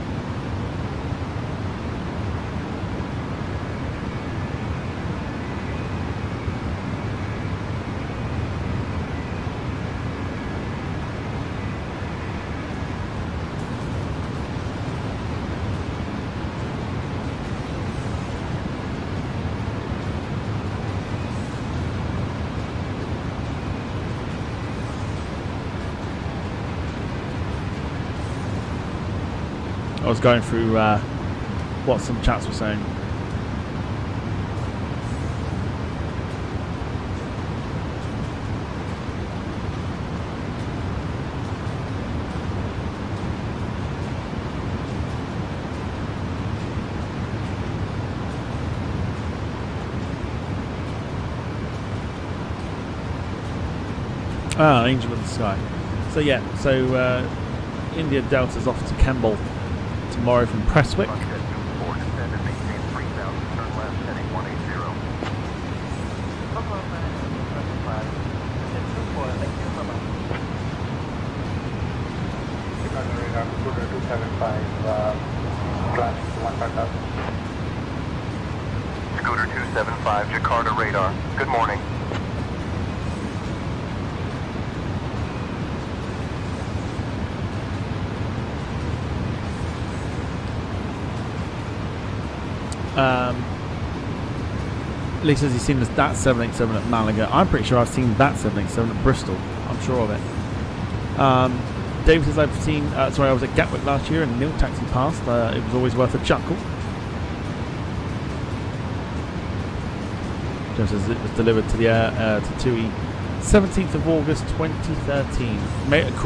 I was going through what some chats were saying. Ah, Angel of the Sky. So yeah, India Delta's off to Kemble tomorrow from Prestwick. Scooter 275, Jakarta radar. Good morning. Lee says he's seen that 787 at Malaga. I'm pretty sure I've seen that 787 at Bristol. I'm sure of it. David says I've seen. I was at Gatwick last year and Neil taxi passed. It was always worth a chuckle. James says it was delivered to the to TUI 17th of August 2013.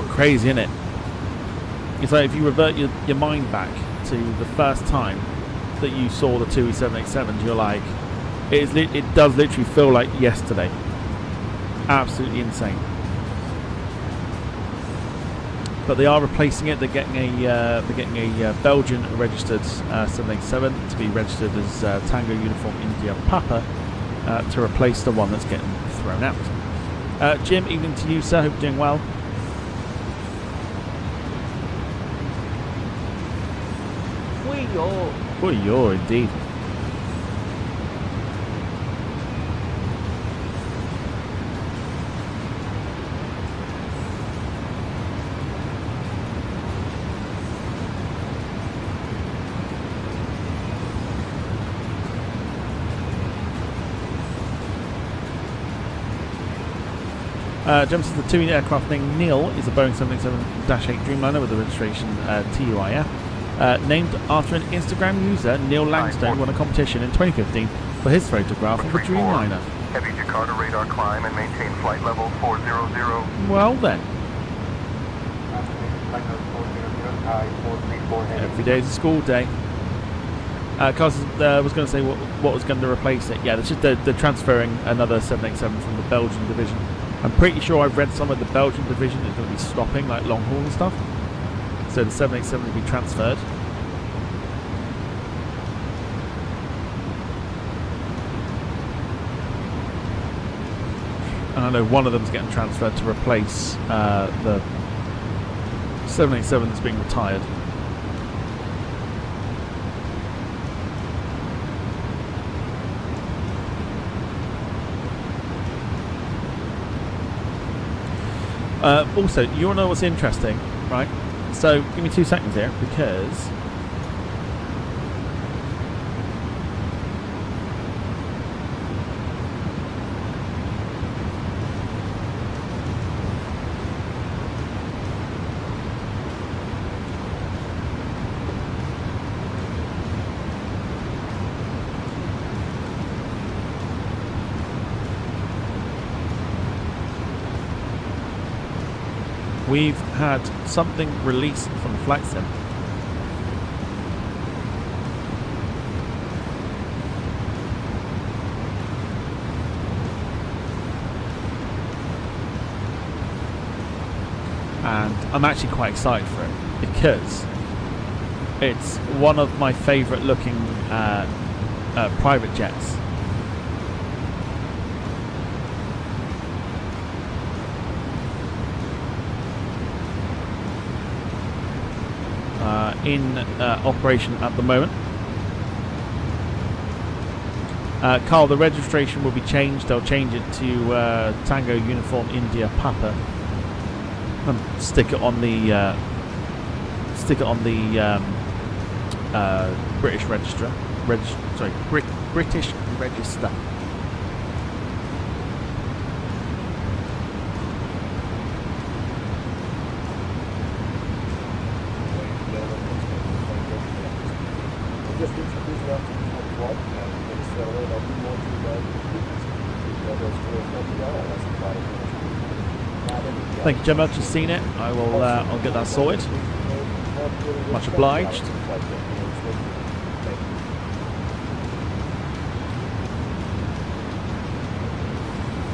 Crazy, isn't it? It's like if you revert your mind back to the first time that you saw the TUI 787s, you're like, it does literally feel like yesterday. Absolutely insane. But they are replacing it. They're getting a Belgian registered 787 to be registered as Tango Uniform India Papa to replace the one that's getting thrown out. Jim, evening to you, sir. Hope you're doing well. Yo, indeed. Jumps to the TUI aircraft named Neil is a Boeing 787-8 Dreamliner with the registration TUIF. Named after an Instagram user, Neil Langstone won a competition in 2015 for his photograph of a Dreamliner. Heavy Jakarta radar climb and maintain flight level 400. Well then. Every day is a school day. Carlos was going to say what was going to replace it. Yeah, they're transferring another 787 from the Belgian division. I'm pretty sure I've read some of the Belgian division is going to be stopping, like long haul and stuff. So the 787 will be transferred. And I know one of them is getting transferred to replace the 787 that's being retired. Also, you want to know what's interesting, right? So, give me 2 seconds here, because we've had something released from the flight sim. And I'm actually quite excited for it because it's one of my favourite looking private jets. In operation at the moment. Carl, the registration will be changed. They'll change it to Tango Uniform India Papa and stick it on the British Register. British Register. Thank you, Gemma. I've just seen it. I will. I'll get that sorted. Much obliged.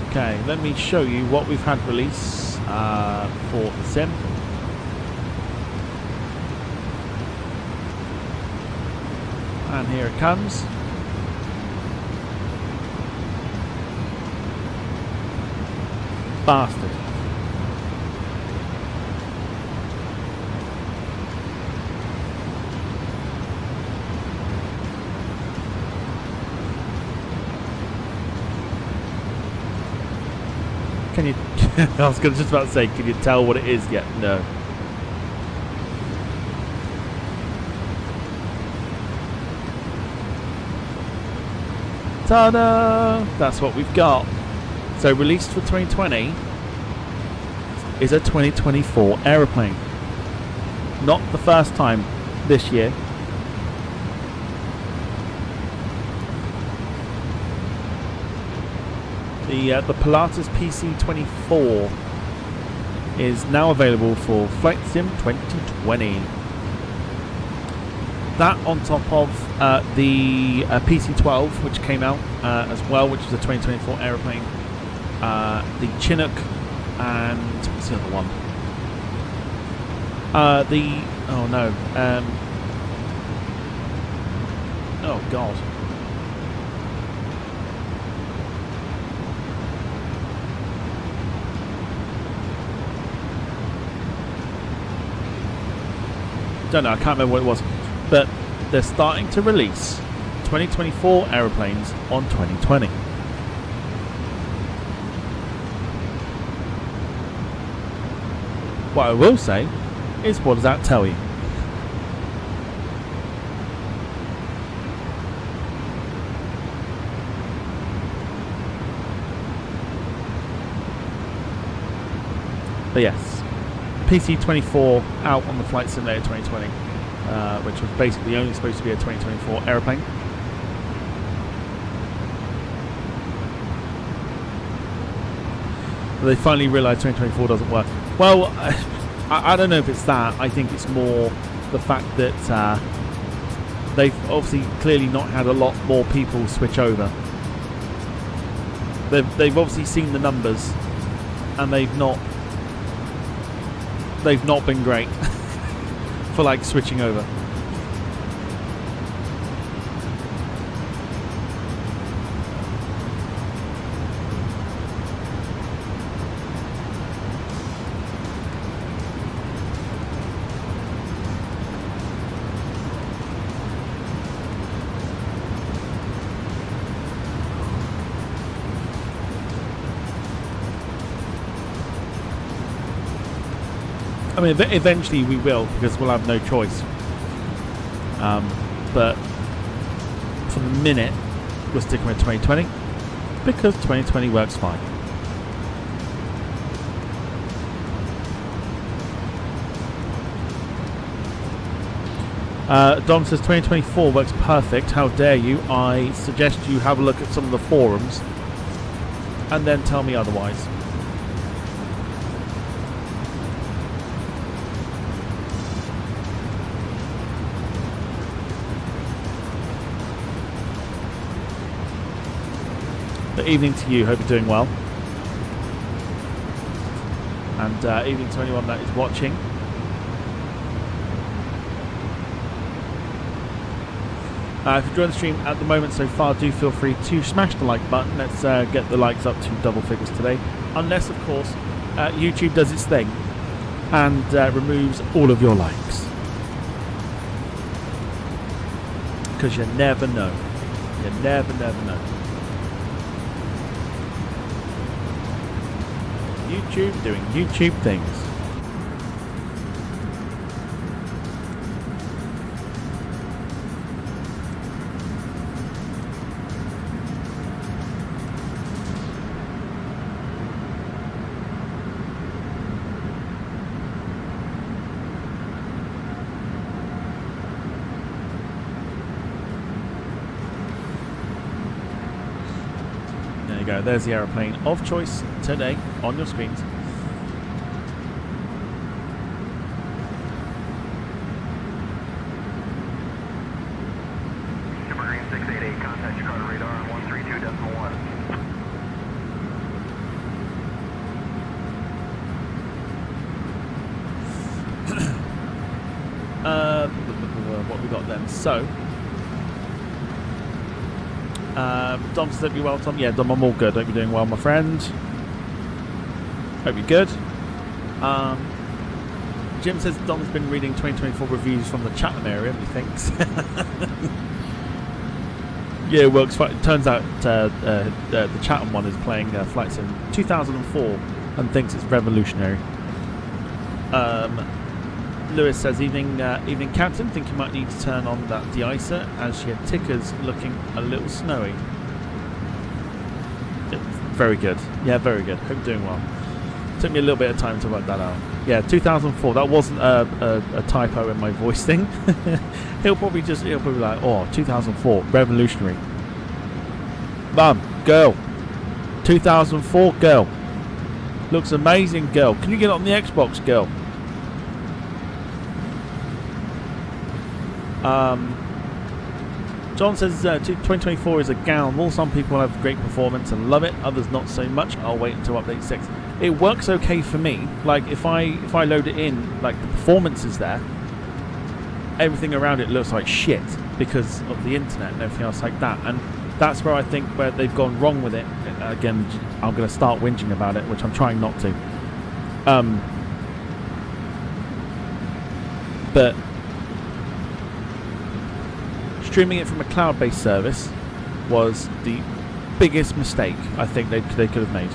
Okay, let me show you what we've had release for the sim. And here it comes. Bastard. Can you... I was just about to say, can you tell what it is yet? No. Ta-da! That's what we've got. So released for 2020 is a 2024 aeroplane. Not the first time this year. The Pilatus PC-24 is now available for Flight Sim 2020. That on top of the PC-12, which came out as well, which was a 2024 aeroplane. The Chinook and what's the other one? Oh god. Don't know, I can't remember what it was. But they're starting to release 2024 aeroplanes on 2020. What I will say is, what does that tell you? But yes, PC-24 out on the Flight Simulator 2020, which was basically only supposed to be a 2024 aeroplane. But they finally realised 2024 doesn't work. Well, I don't know if it's that. I think it's more the fact that they've obviously clearly not had a lot more people switch over. They've obviously seen the numbers, and they've not been great for like switching over. I mean, eventually we will, because we'll have no choice. But for the minute, we're sticking with 2020, because 2020 works fine. Dom says 2024 works perfect. How dare you? I suggest you have a look at some of the forums and then tell me otherwise. But evening to you, hope you're doing well. And evening to anyone that is watching. If you're enjoying the stream at the moment so far, do feel free to smash the like button. Let's get the likes up to double figures today. Unless, of course, YouTube does its thing and removes all of your likes. Because you never know. You never know. YouTube doing YouTube things. Go. There's the aeroplane of choice today on your screens. Super Green 688, contact Jakarta radar on 132.1. What we got then? So Dom says, hope you're well, Tom. Yeah, Dom, I'm all good. Hope you're doing well, my friend. Hope you're good. Jim says Dom's been reading 2024 reviews from the Chatham area. He thinks. Yeah, it works fine. It turns out the Chatham one is playing Flight Sim 2004 and thinks it's revolutionary. Lewis says, evening Captain, think you might need to turn on that de-icer as your ticker's looking a little snowy. Very good. Yeah, very good. Hope you're doing well. Took me a little bit of time to work that out. Yeah, 2004. That wasn't a typo in my voice thing. He'll probably be like, oh, 2004, revolutionary. Mum, girl. 2004, girl. Looks amazing, girl. Can you get it on the Xbox, girl? John says 2024 is a gamble. Some people have great performance and love it, others not so much. I'll wait until update 6. It works okay for me. Like if I load it in, like the performance is there, everything around it looks like shit because of the internet and everything else like that. And that's where I think where they've gone wrong with it. Again, I'm going to start whinging about it, which I'm trying not to. But streaming it from a cloud-based service was the biggest mistake I think they could have made.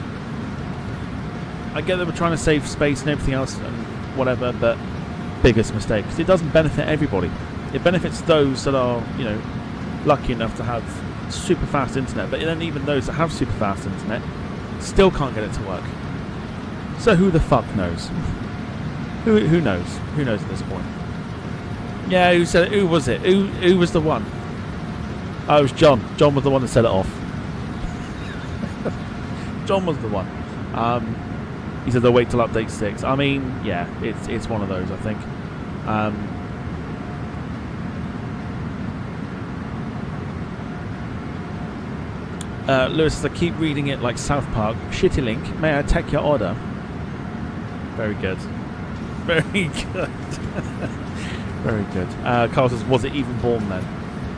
I get they were trying to save space and everything else and whatever, but biggest mistake because it doesn't benefit everybody. It benefits those that are, you know, lucky enough to have super fast internet, but then even those that have super fast internet still can't get it to work. So who the fuck knows? Who knows? Who knows at this point? Yeah, who said it? Who was it? Who was the one? Oh, it was John. John was the one that set it off. John was the one. He said they'll wait till update 6. I mean, yeah, it's one of those, I think. Lewis says, I keep reading it like South Park. Citilink, may I take your order? Very good. Very good. Very good. Carl says, was it even born then?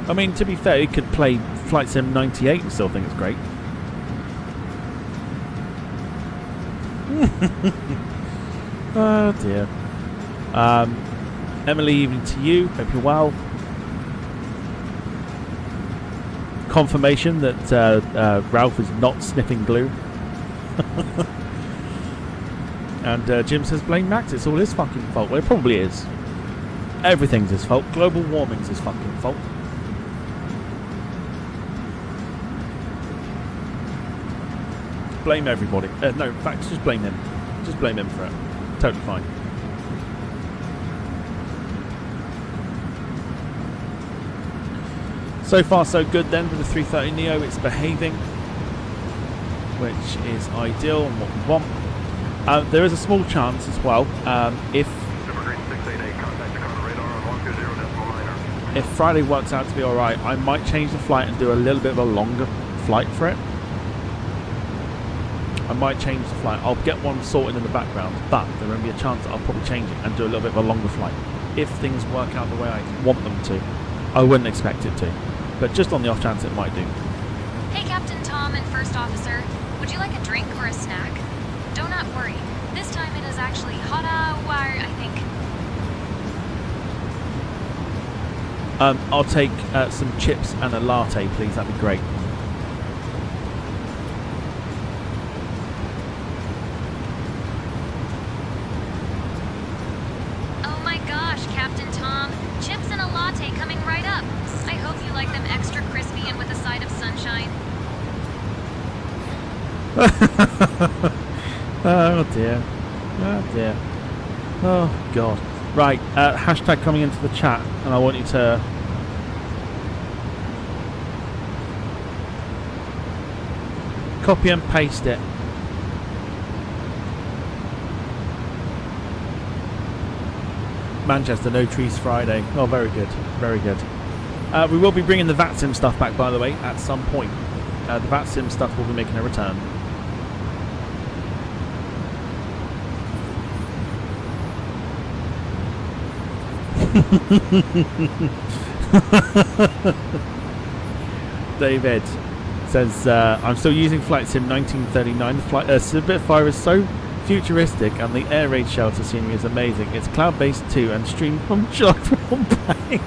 I mean, to be fair, it could play Flight Sim 98 and still think it's great. Oh dear. Emily, evening to you. Hope you're well. Confirmation that Ralph is not sniffing glue. And Jim says, blame Max, it's all his fucking fault. Well, it probably is. Everything's his fault. Global warming's his fucking fault. Blame everybody. No, in fact, just blame him. Just blame him for it. Totally fine. So far, so good then with the A330neo. It's behaving, which is ideal and what we want. There is a small chance as well, if Friday works out to be alright, I might change the flight and do a little bit of a longer flight for it. I might change the flight. I'll get one sorted in the background, but there will be a chance that I'll probably change it and do a little bit of a longer flight if things work out the way I want them to. I wouldn't expect it to. but just on the off chance it might do. Hey, Captain Tom and First Officer. Would you like a drink or a snack? Do not worry. This time it is actually hotta wire, I think. I'll take some chips and a latte, please. That'd be great. Oh my gosh, Captain Tom. Chips and a latte coming right up. I hope you like them extra crispy and with a side of sunshine. Oh dear. Oh dear. Oh god. Right, hashtag coming into the chat, and I want you to copy and paste it. Manchester, no trees Friday. Oh, very good, very good. We will be bringing the VATSIM stuff back, by the way, at some point. The VATSIM stuff will be making a return. David says, I'm still using Flight Sim 1939. The Spitfire is so futuristic and the air raid shelter scenery is amazing. It's cloud-based too and streamed from Chartwell Bank.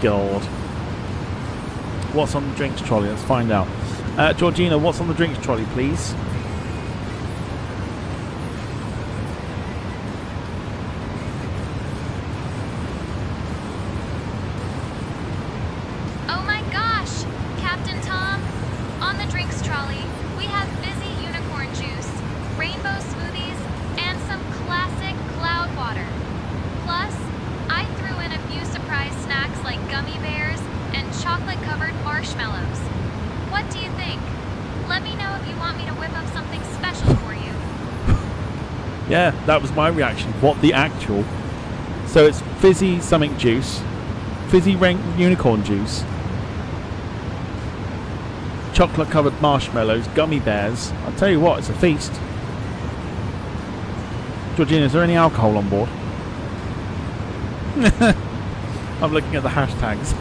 God. What's on the drinks trolley? Let's find out. Georgina, what's on the drinks trolley, please? Oh my gosh! Captain Tom, on the drinks trolley, we have fizzy unicorn juice, rainbow smoothies, and some classic cloud water. Plus, I threw in a few surprise snacks like gummy bears and chocolate-covered marshmallows. What do you think? Let me know if you want me to whip up something special for you. Yeah, that was my reaction. What the actual? So it's fizzy something juice, fizzy unicorn juice, chocolate-covered marshmallows, gummy bears. I'll tell you what, it's a feast. Georgina, is there any alcohol on board? I'm looking at the hashtags.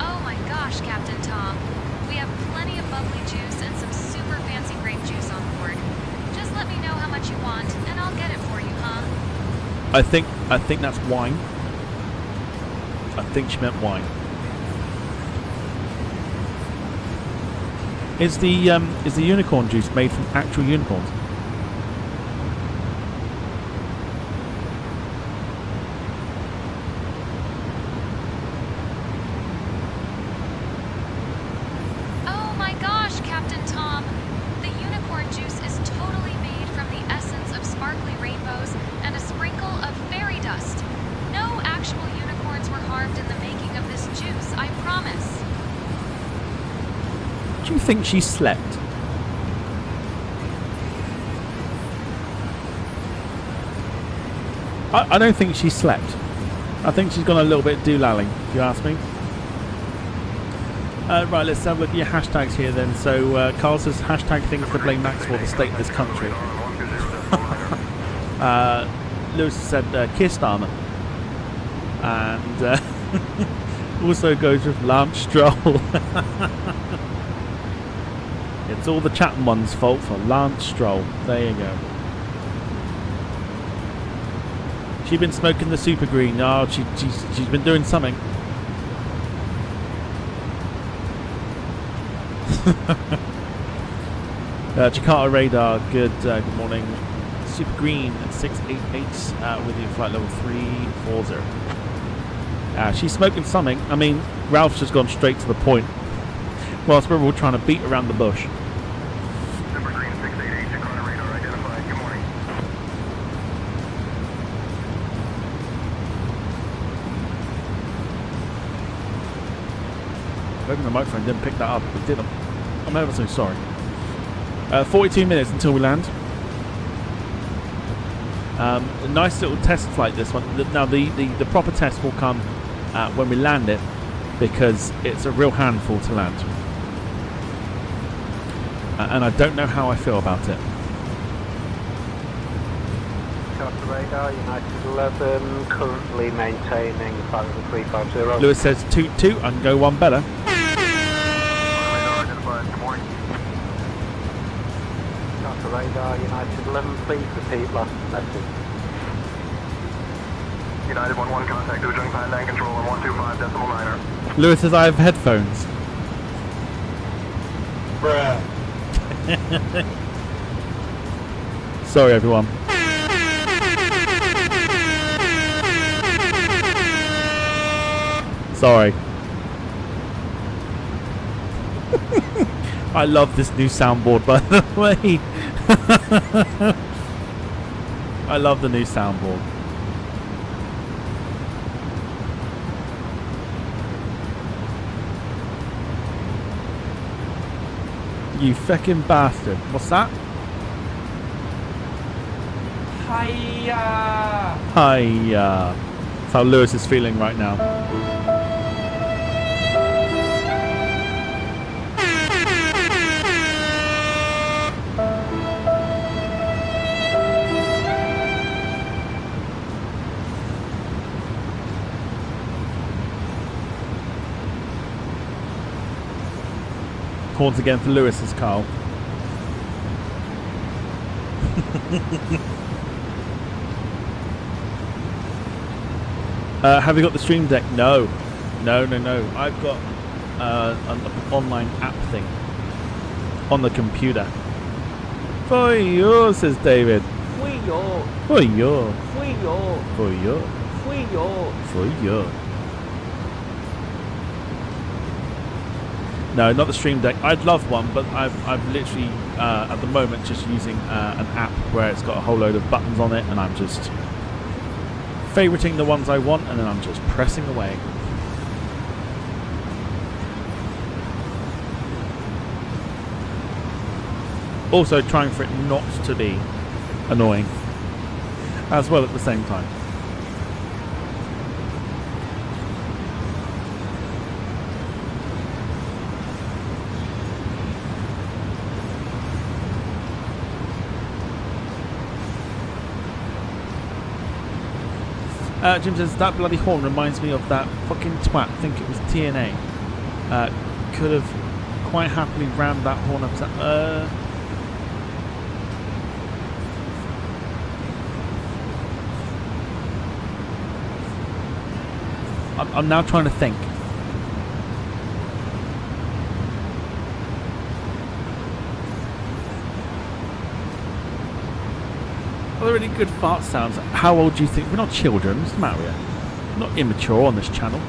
Oh my gosh, Captain Tom. We have plenty of bubbly juice and some super fancy grape juice on board. Just let me know how much you want, and I'll get it for you, huh? I think that's wine. I think she meant wine. Is the unicorn juice made from actual unicorns? Oh my gosh, Captain Tom. The unicorn juice is totally made from the essence of sparkly rainbows and a sprinkle of fairy dust. No actual unicorns were harmed in the making of this juice, I promise. Do you think she slept? I don't think she slept. I think she's gone a little bit doolalling, if you ask me. Right, let's have a look at your hashtags here then. So Carl says hashtag things to blame Max for the state of this country. Lewis said kissed armour. And also goes with Lance Stroll. It's all the Chatham one's fault for Lance Stroll. There you go. She's been smoking the super green. Oh, she's been doing something. Jakarta radar. Good morning. Super green at 688 with you flight level 340. She's smoking something. I mean, Ralph's just gone straight to the point. Whilst we're all trying to beat around the bush. Super green 688, Jakarta radar identified. Good morning. Hoping the microphone didn't pick that up. It didn't. I'm ever so sorry. 42 minutes until we land. A nice little test flight, this one. Now, the proper test will come when we land it, because it's a real handful to land. And I don't know how I feel about it. Charter radar, United 11, currently maintaining 5350. Lewis says toot toot, I can go one better. Radar identified. Good morning. Charter radar, United 11, please repeat last message. United 11 contact Ujung Pandang control on 125.9er. Lewis says I have headphones. Bruh. Sorry, everyone. Sorry. I love this new soundboard, by the way. I love the new soundboard. You feckin' bastard. What's that? Hiya! Hiya. That's how Lewis is feeling right now. Horns again for Lewis's Carl. Have you got the Stream Deck? No. I've got an online app thing on the computer. For you, says David. For you. For you. For you. For you. For you. For you. No, not the Stream Deck. I'd love one, but I've literally at the moment just using an app where it's got a whole load of buttons on it, and I'm just favoriting the ones I want, and then I'm just pressing away. Also trying for it not to be annoying as well at the same time. Jim says, that bloody horn reminds me of that fucking twat. I think it was TNA. Could have quite happily rammed that horn up. I'm now trying to think. Are there any good fart sounds? How old do you think? We're not children. What's the matter with you? We're not immature on this channel.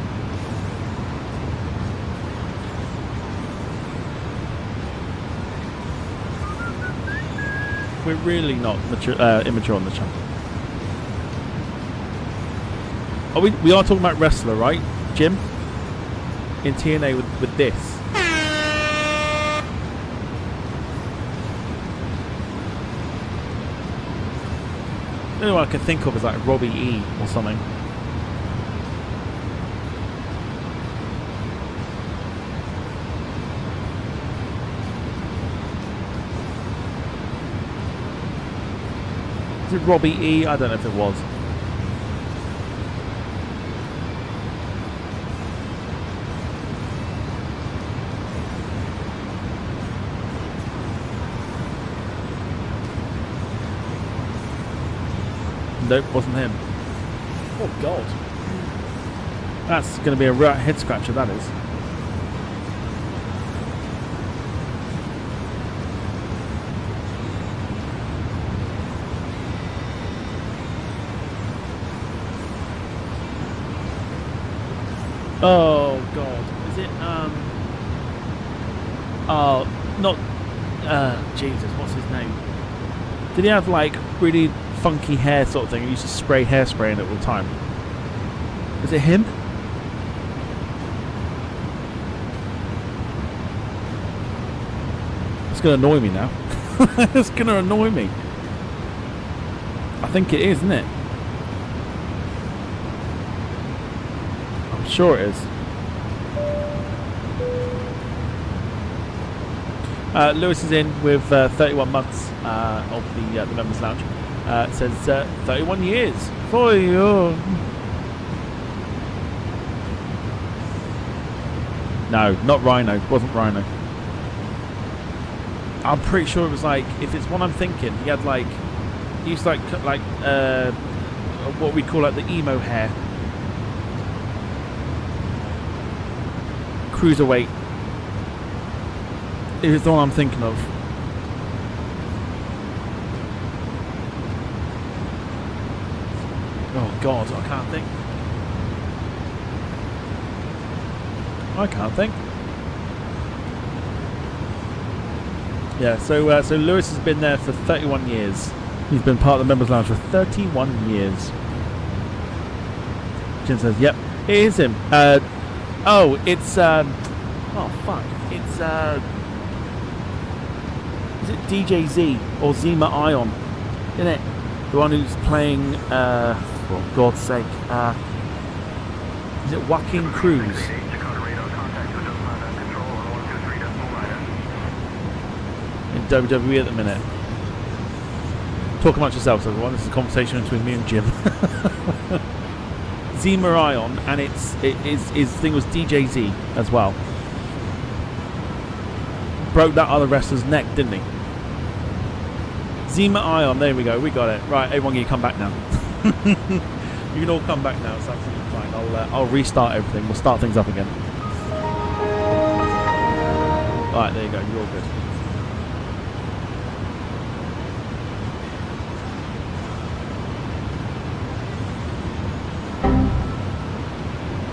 We're really not immature on the channel. Oh, we are talking about wrestler, right, Jim? In TNA with this. The only one I can think of is like Robbie E or something. Is it Robbie E? I don't know if it was. Nope, wasn't him. Oh god. That's going to be a right head scratcher, that is. Oh god. Is it oh, not Jesus, what's his name? Did he have like really funky hair sort of thing? He used to spray hairspray in it all the time. Is it him? It's going to annoy me now. It's going to annoy me. I think it is, isn't it? I'm sure it is. Lewis is in with 31 months of the members lounge. It says 31 years for you. No, not Rhino. Wasn't Rhino. I'm pretty sure it was like, if it's one I'm thinking, he had like, he used to like what we call like the emo hair. Cruiserweight. It was the one I'm thinking of. Oh God, I can't think. Yeah, so Lewis has been there for 31 years. He's been part of the members' lounge for 31 years. Jim says, "Yep, it is him." It's oh fuck, it's is it DJ Z or Zima Ion, isn't it? The one who's playing, for God's sake, is it Joaquin Cruz? In WWE at the minute. Talk amongst yourselves, everyone. This is a conversation between me and Jim. Zima Ion, and his thing was DJ Z as well. Broke that other wrestler's neck, didn't he? Zima Ion, there we go, we got it. Right, everyone, you come back now. You can all come back now, it's absolutely fine. I'll restart everything, we'll start things up again. Alright, there you go, you're all good.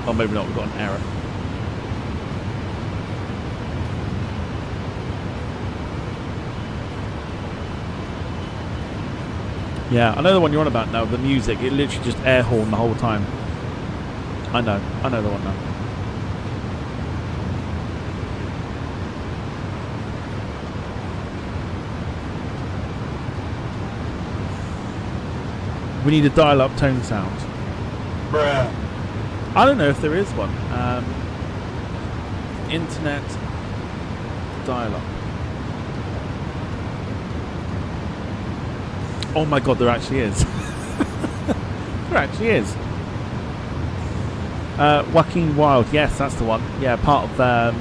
Oh, maybe not, we've got an error. Yeah, I know the one you're on about now, the music. It literally just air horn the whole time. I know the one now. We need a dial-up tone sound. Bruh. I don't know if there is one. Internet dial-up. Oh my God, there actually is. There actually is. Joaquin Wild, yes, that's the one. Yeah, part of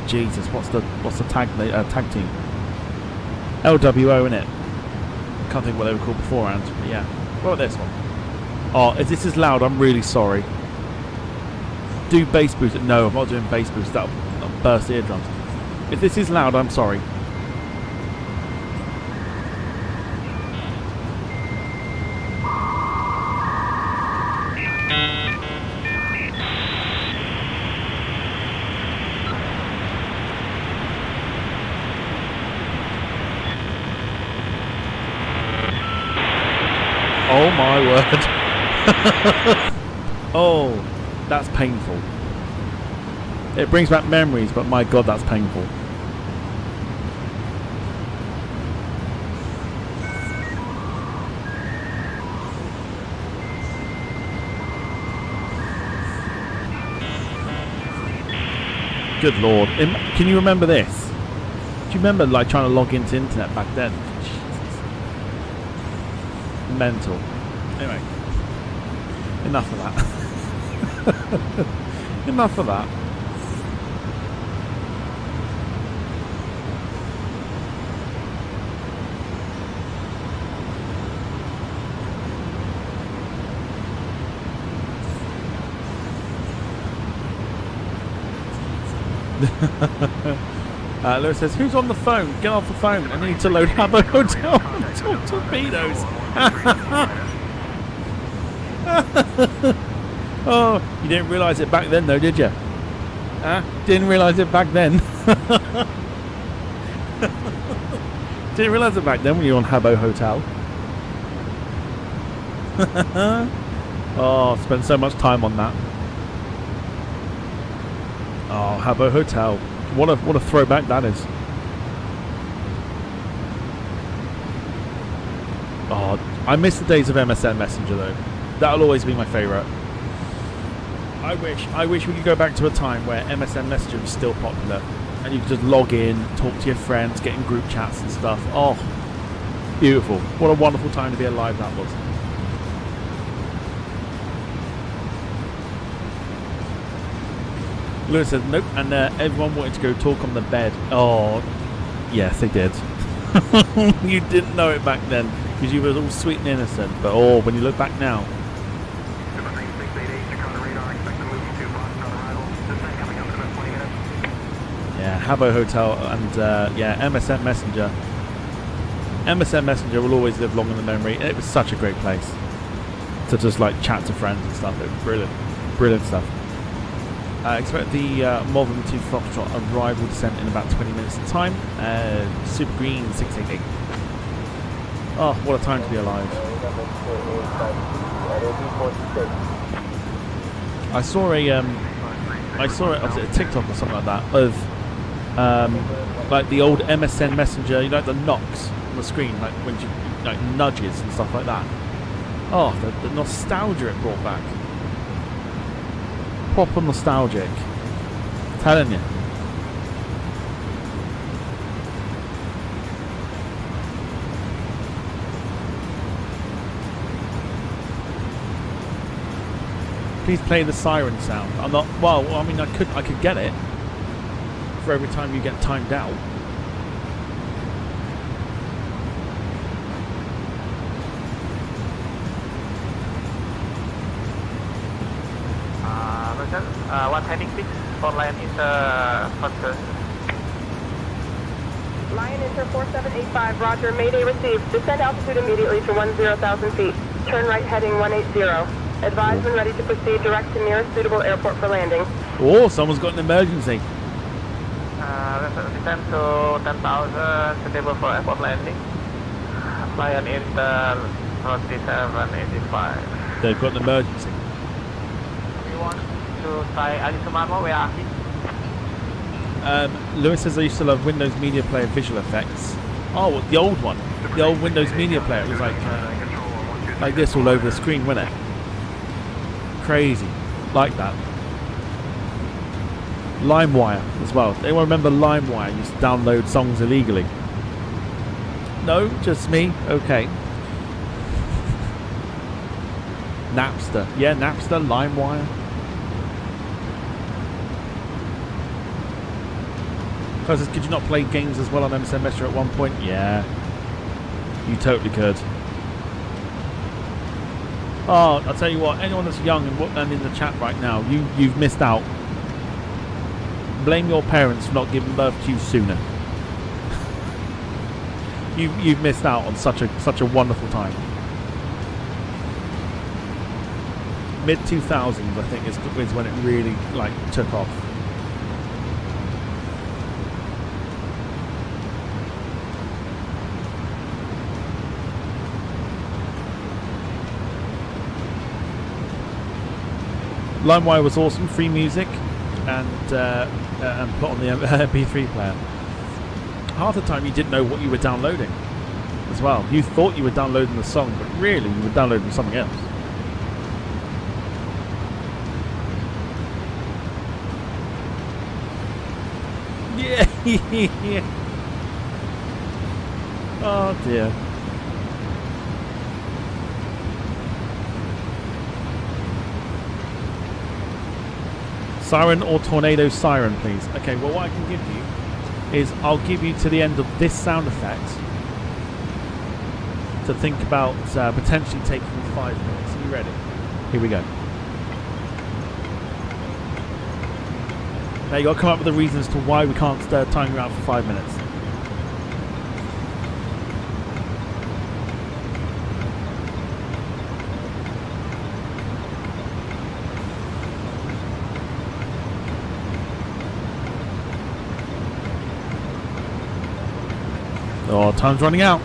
Jesus, what's the tag team? LWO, innit? Can't think what they were called beforehand. But yeah. What about this one? Oh, if this is loud, I'm really sorry. Do bass boost. No, I'm not doing bass boost. That'll burst eardrums. If this is loud, I'm sorry. Oh my word. Oh, that's painful. It brings back memories, but my God, that's painful. Good Lord. Can you remember this? Do you remember like trying to log into internet back then? Mental. Anyway, enough of that. Enough of that. Lewis says, who's on the phone? Get off the phone. I need to load Habbo Hotel and talk torpedoes. Oh, you didn't realise it back then though, did you? Didn't realise it back then. Didn't realise it back then when you were on Habbo Hotel. Oh, spent so much time on that. Oh, Habbo Hotel. What a throwback that is. Oh, I miss the days of MSN Messenger though. That'll always be my favourite. I wish we could go back to a time where MSN Messenger was still popular and you could just log in, talk to your friends, get in group chats and stuff. Oh, Beautiful. What a wonderful time to be alive that was. Lewis said nope, and everyone wanted to go talk on the bed. Oh, yes, they did. You didn't know it back then because you were all sweet and innocent. But oh, when you look back now. Yeah, Habbo Hotel and yeah, MSN Messenger. MSN Messenger will always live long in the memory. It was such a great place to just like chat to friends and stuff. It was brilliant, brilliant stuff. Expect the Modern 2 Foxtrot arrival descent in about 20 minutes time. Super Green 688. Oh, what a time to be alive. I saw it, was it a TikTok or something like that, of like the old MSN Messenger, you know, the knocks on the screen, like when you, like nudges and stuff like that. Oh, the nostalgia it brought back. Proper nostalgic. Telling you. Please play the siren sound. I'm not. Well, I mean, I could get it for every time you get timed out. What heading please? For Lion Inter first. Lion Inter 4785, roger, Mayday received. Descend altitude immediately to 10,000 feet. Turn right heading 180. Advise when ready to proceed direct to nearest suitable airport for landing. Oh, someone's got an emergency. Descend to 10,000, suitable for airport landing. Lion Inter 4785. They've got an emergency. We want to try Ali Sumarmo, where are you? Lewis says I used to love Windows Media Player visual effects. Oh, the old one. The old Windows Media Player. It was like this all over the screen, wasn't it? Crazy. Like that. LimeWire as well. Anyone remember LimeWire? Used to download songs illegally. No? Just me? Okay. Napster. Yeah, Napster, LimeWire. Because could you not play games as well on MSN Messenger at one point? Yeah. You totally could. Oh, I'll tell you what, anyone that's young and in the chat right now, you've missed out. Blame your parents for not giving birth to you sooner. You've missed out on such a wonderful time. Mid 2000s, I think, is when it really like took off. LimeWire was awesome, free music, and put on the MP3 player. Half the time you didn't know what you were downloading as well. You thought you were downloading the song, but really you were downloading something else. Yeah. Oh dear. Siren or tornado siren, please. Okay, well what I can give you is I'll give you to the end of this sound effect to think about potentially taking 5 minutes. Are you ready? Here we go. Now you got to come up with the reasons to why we can't time you out for 5 minutes. Oh, time's running out.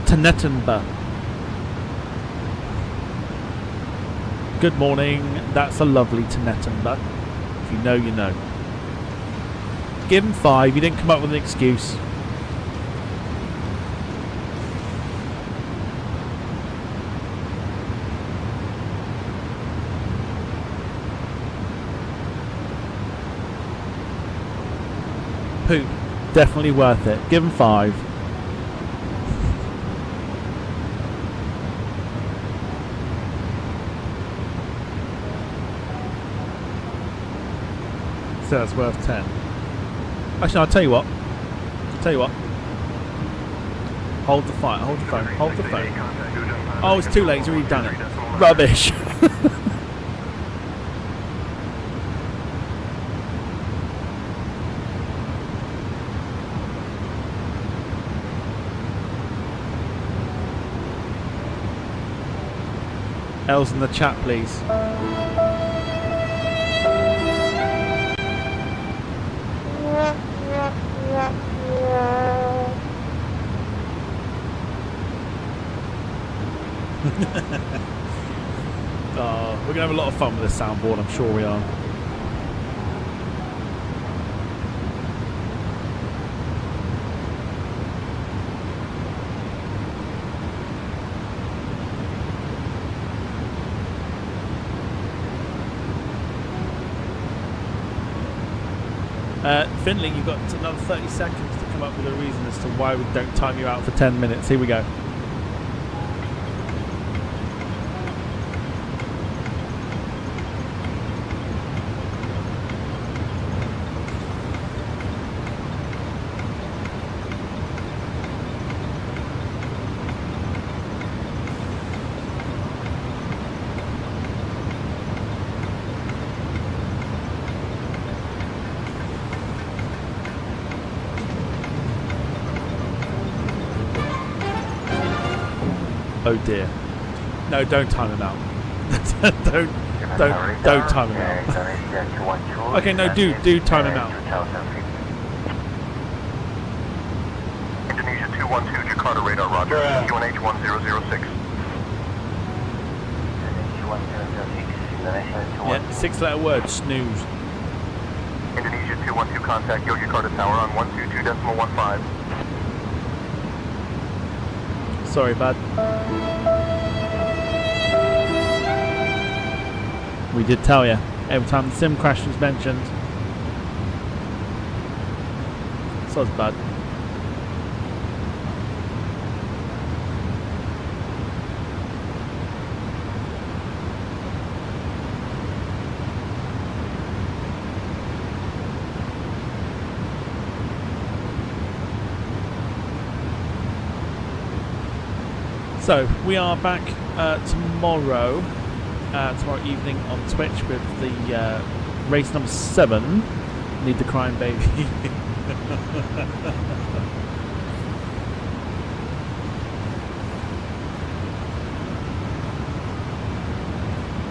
Tenettenba. Good morning. That's a lovely Tenettenba. If you know, you know. Give him 5. You didn't come up with an excuse. definitely worth it. Give them 5. So that's worth 10. Actually, I'll tell you what. Hold the phone. Hold the phone. Oh, it's too late. He's already done it. Rubbish. L's in the chat, please. We're gonna have a lot of fun with this soundboard, I'm sure we are. Finley, you've got another 30 seconds to come up with a reason as to why we don't time you out for 10 minutes. Here we go. Oh dear. No, don't time him out. don't time him out. Okay, no, do time him out. Indonesia 212, Jakarta radar, roger. QNH 1006. Yeah, 6-letter word, snooze. Indonesia 212, contact Yogyakarta Tower on 122.15. Sorry, bud. We did tell you. Every time the sim crash was mentioned. So's bad. So we are back tomorrow evening on Twitch with the race number 7. Need the Crying Baby.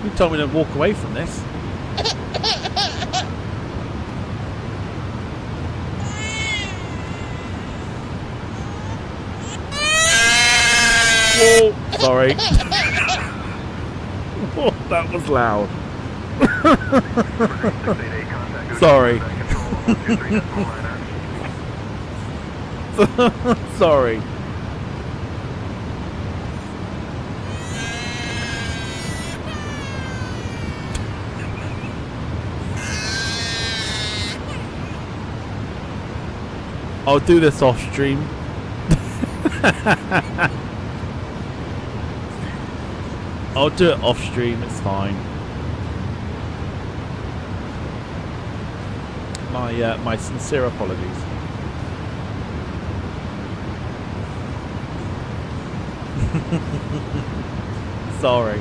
You told me to walk away from this. Whoa, sorry. Oh, that was loud. Sorry. Sorry. I'll do this off stream. I'll do it off stream, it's fine. My sincere apologies. Sorry.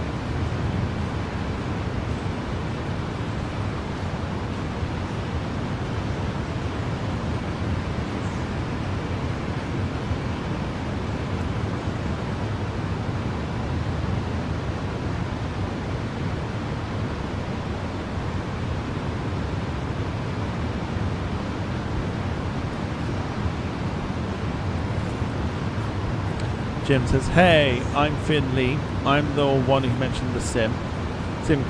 Jim says, "Hey, I'm Finley. I'm the one who mentioned the sim.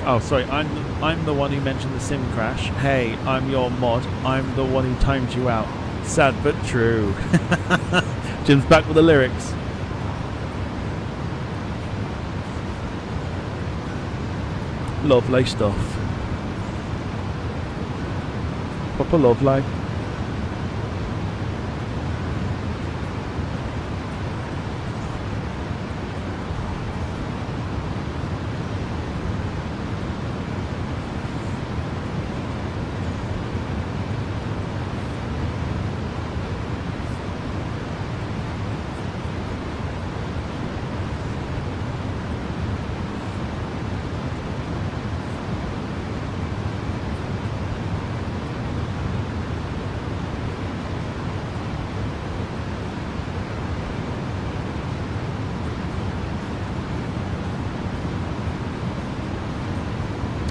Oh, sorry. I'm the one who mentioned the sim crash. Hey, I'm your mod. I'm the one who timed you out. Sad but true." Jim's back with the lyrics. Lovely stuff. Proper lovely.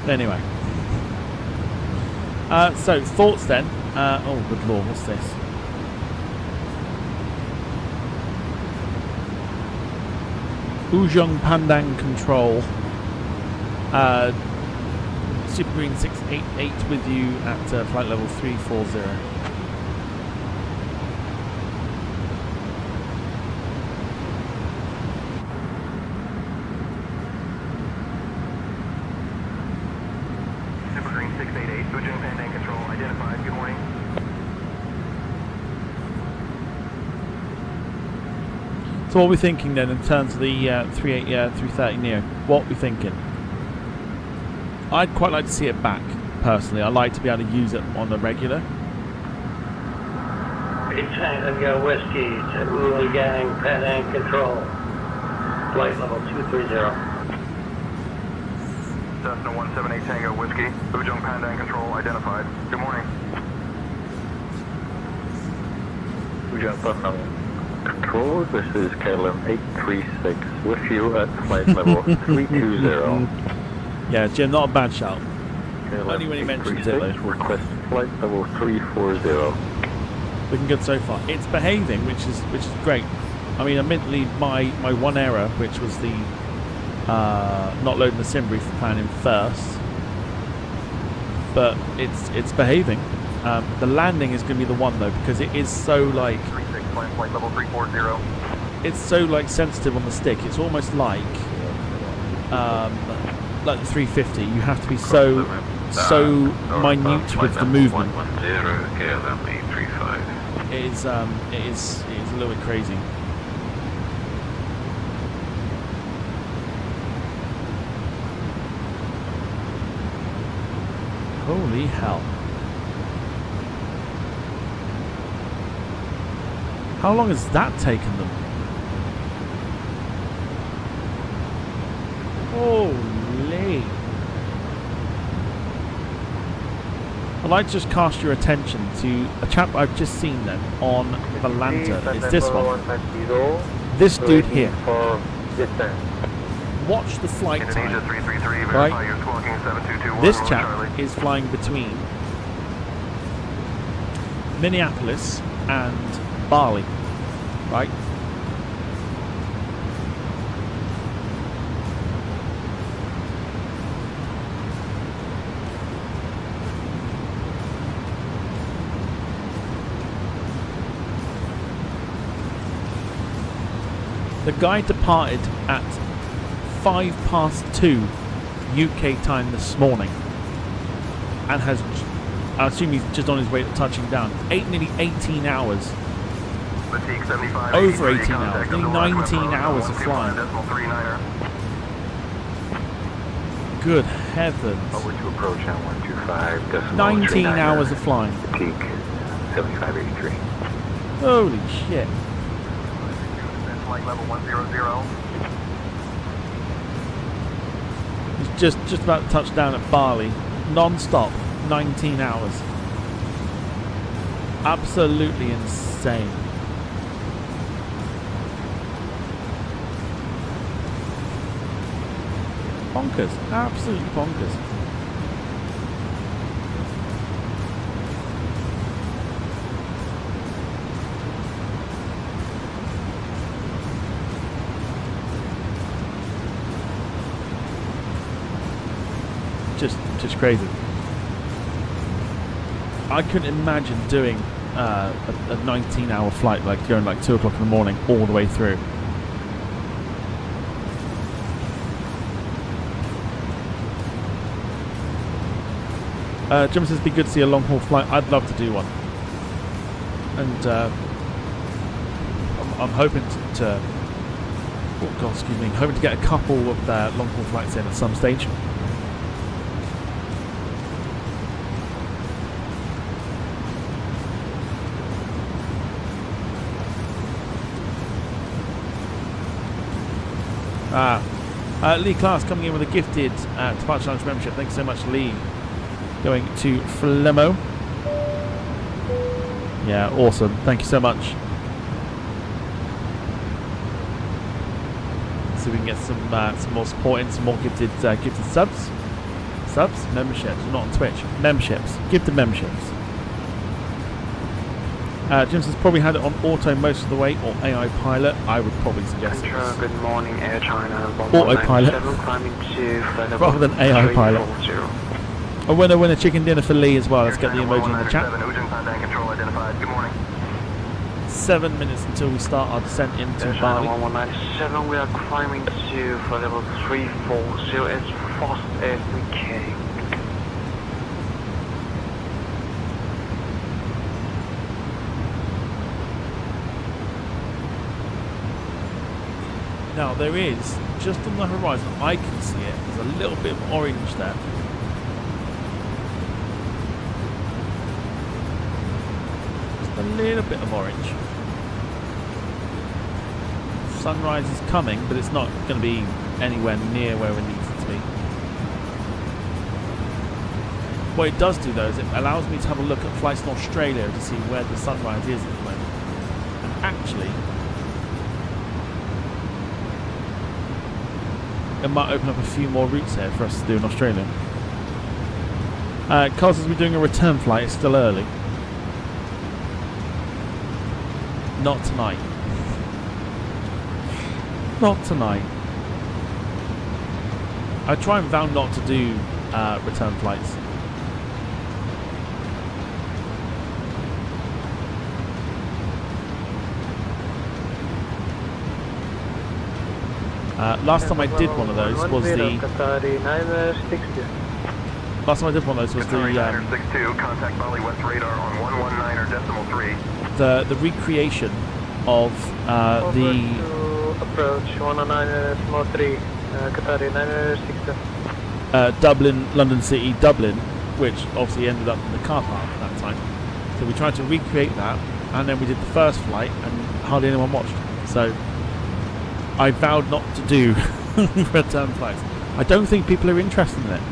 Anyway. So, thoughts then. Oh, good lord, what's this? Ujung Pandang Control. Super Green 688 with you at flight level 340. Super Green 688, Ujung Pandang Control, identified. Good morning. So what are we thinking then in terms of the 330neo? What are we thinking? I'd quite like to see it back, personally. I'd like to be able to use it on the regular. Tango Whiskey to Uli Gang, Padang Control. Flight level 230. Cessna 178 Tango Whiskey, Ujung Pandang Control, identified. Good morning. Ujung Pandang Control, this is KLM 836 with you at flight level 320. Yeah, Jim, not a bad shout. KLM Only when he mentions it, though. Request flight level 340. Looking good so far. It's behaving, which is great. I mean, admittedly, my one error, which was the not loading the sim brief plan in first, but it's behaving. The landing is going to be the one though, because it is so like flight level 340. It's so like sensitive on the stick. It's almost like the 350. You have to be so minute with the movement. 110 KLM 835. It is a little bit crazy. Holy hell. How long has that taken them? Holy. I'd like to just cast your attention to a chap I've just seen then on the Lanta. It's this one. This dude here. Watch the flight time. Right? This chap is flying between Minneapolis and Bali. Right? The guy departed at 2:05 UK time this morning and has, I assume he's just on his way to touching down, nearly 18 hours. Over 18 hours, nearly 19 hours of flying. Good heavens. Forward to approach on 125. 19 hours of flying. Peak 7583. Holy shit. Flight level 100. He's just about to touch down at Bali. Non-stop. 19 hours. Absolutely insane. Bonkers. Absolutely bonkers. Just crazy. I couldn't imagine doing a 19-hour flight, like going like 2 o'clock in the morning all the way through. Jim says, "Be good to see a long-haul flight." I'd love to do one, and I'm hoping to oh god, excuse me, hoping to get a couple of long-haul flights in at some stage. Lee Class coming in with a gifted Departure Lounge membership. Thanks so much, Lee. Going to Flemo. Yeah, awesome. Thank you so much. So we can get some more support in, some more gifted subs. Subs, memberships, not on Twitch. Memberships. Give to memberships. James has probably had it on auto most of the way, or AI pilot. I would probably suggest it was Good morning, Air China. autopilot rather than AI pilot. A winner, chicken dinner for Lee as well. Let's get the emoji in the chat. Good morning. 7 minutes until we start our descent into Air Bali. China 1197, we are climbing to for level 340 as fast as we can. Now there is, just on the horizon, I can see it, there's a little bit of orange there. Just a little bit of orange. Sunrise is coming, but it's not going to be anywhere near where it needs it to be. What it does do though is it allows me to have a look at flights in Australia to see where the sunrise is at the moment. And actually, it might open up a few more routes here for us to do in Australia. Carl says we're doing a return flight, it's still early. Not tonight. Not tonight. I try and vow not to do return flights. Last time I did one of those was the. Last time I did one of those was the. Contact Bali West radar on 119.3. The recreation of the. Approach 109.3. Qatari 960. Dublin, London City, Dublin, which obviously ended up in the car park at that time. So we tried to recreate that, and then we did the first flight, and hardly anyone watched. So I vowed not to do return flights. I don't think people are interested in it.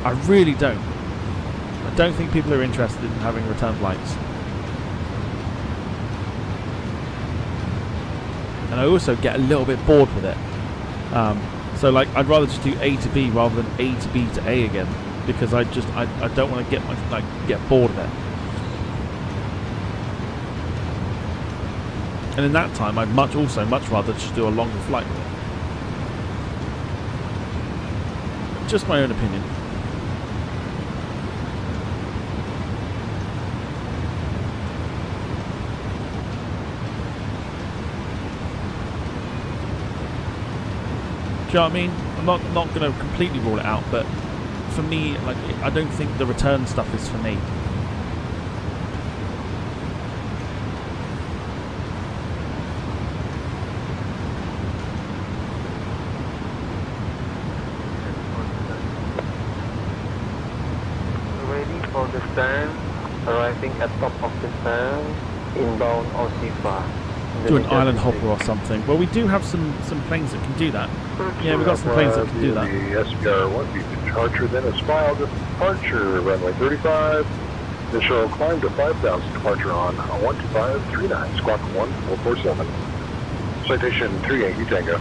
I really don't. I don't think people are interested in having return flights. And I also get a little bit bored with it. So like I'd rather just do A to B rather than A to B to A again, because I don't want to get bored of it. And in that time, I'd much rather just do a longer flight with it. Just my own opinion. Do you know what I mean? I'm not going to completely rule it out, but for me, like I don't think the return stuff is for me. For the stand, arriving at top of the stand, inbound Osifa. Do an island hopper or something. Well, we do have some planes that can do that. Yeah, we've got some planes that can do that. The SPR-1 departure, then a smile departure, runway 35. Initial climb to 5,000, departure on 12539, squawk 1447. Citation 38 Tango.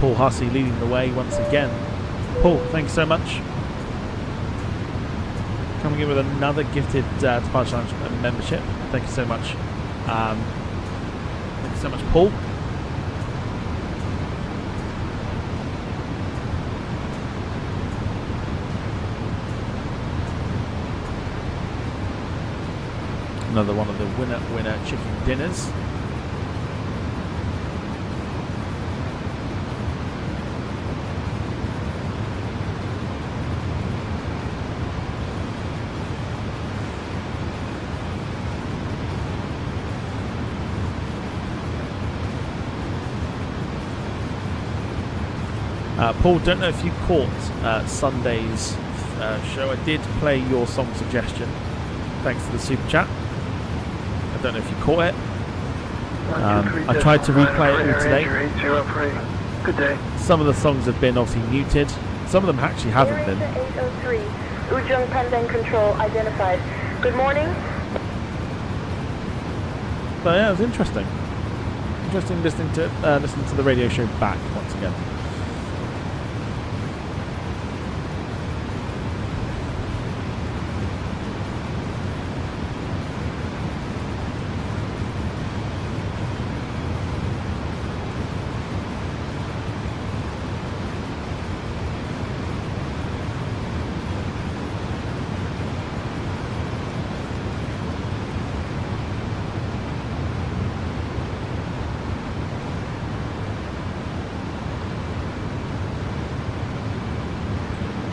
Paul Hussey leading the way once again. Paul, thanks so much. Coming in with another gifted Departure Lounge membership. Thank you so much. Thank you so much, Paul. Another one of the winner chicken dinners. Paul, don't know if you caught Sunday's show. I did play your song suggestion. Thanks to the super chat. I don't know if you caught it. I tried to replay it all today. Good day. Some of the songs have been obviously muted. Some of them actually haven't been. 803, Ujung Pandang Control identified. Good morning. But yeah, it was interesting. Interesting listening to the radio show back once again.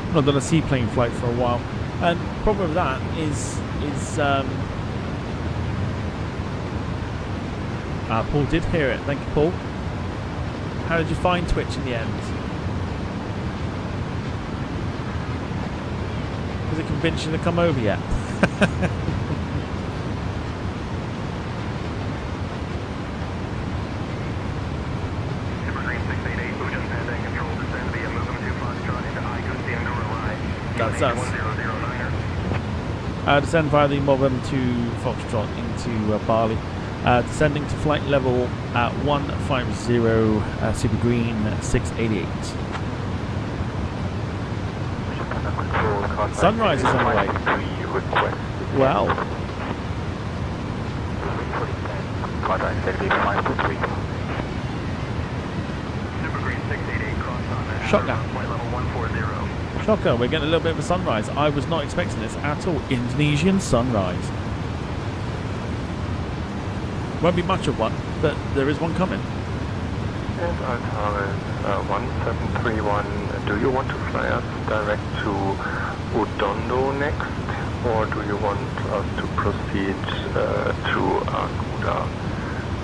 I've not done a seaplane flight for a while, and the problem with that is Paul did hear it. Thank you, Paul. How did you find Twitch in the end? Was it convinced you to come over yet? That's us. Descend via the Movem to Foxtrot into Bali. Descending to flight level at 150, Super Green 688. Sunrise is on the way. Well. Shotgun. Shocker, we're getting a little bit of a sunrise. I was not expecting this at all. Indonesian sunrise. Won't be much of one, but there is one coming. And Altaris 1731, do you want to fly us direct to Udondo next, or do you want us to proceed to Aguda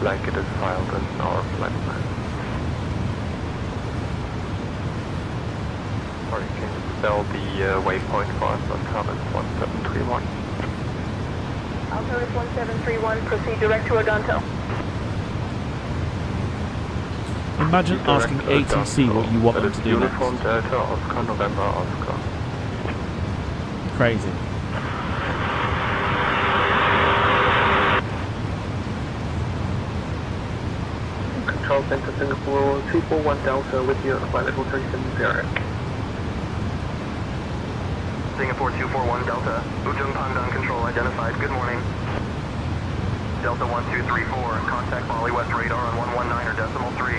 like it is filed in our flight plan? Sorry, can you spell the waypoint for us on Altaris 1731? Altaris 1731, proceed direct to Odonto. Imagine asking ATC what you want them to do Uniform next. Delta Oscar November Oscar. Crazy. Control Center Singapore 241 Delta with you at flight level 370. Singapore 241 Delta, Ujung Pandang control identified. Good morning. Delta 1234, contact Bali West radar on 119 or decimal 3.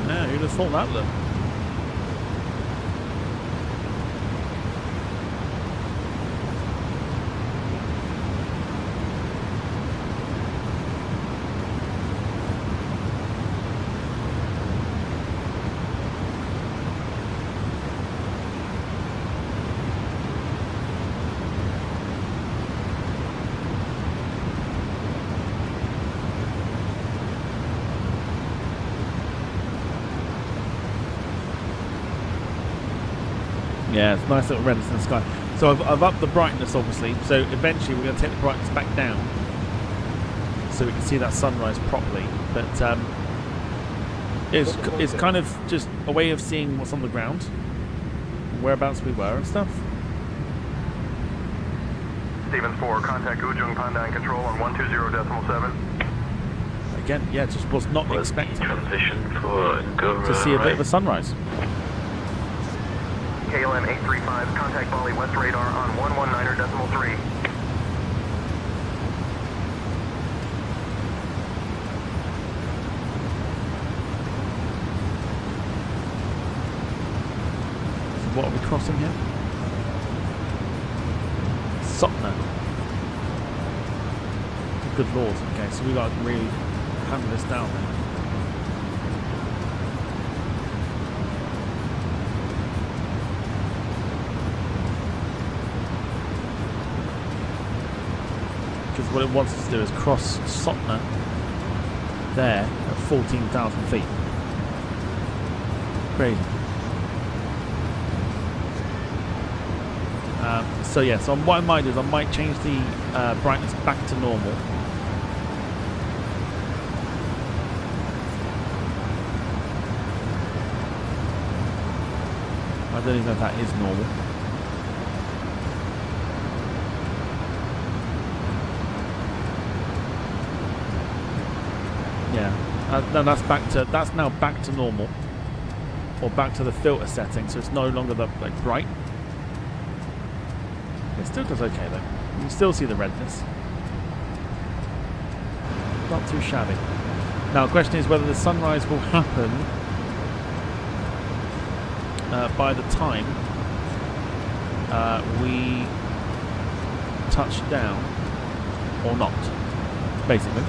Yeah, who'd have thought that look? Yeah, it's nice little redness in the sky. So I've upped the brightness, obviously. So eventually we're going to take the brightness back down, so we can see that sunrise properly. But it's kind of just a way of seeing what's on the ground, whereabouts we were and stuff. Stevens 4, contact Ujung Pandang control on 120.7. Again, yeah, just was not expecting Transition for go to see a bit of a sunrise. KLM 835, contact Bali West radar on 119 or decimal 3. So what are we crossing here? Sotna. Good lord. Okay, so we got to really hammer this down then. Because what it wants us to do is cross Sotna there at 14,000 feet. Crazy. So yeah, so what I might do is I might change the brightness back to normal. I don't even know if that is normal. Yeah, no, that's now back to normal, or back to the filter setting, so it's no longer like bright. It still does okay though. You can still see the redness. Not too shabby. Now, the question is whether the sunrise will happen by the time we touch down or not, basically.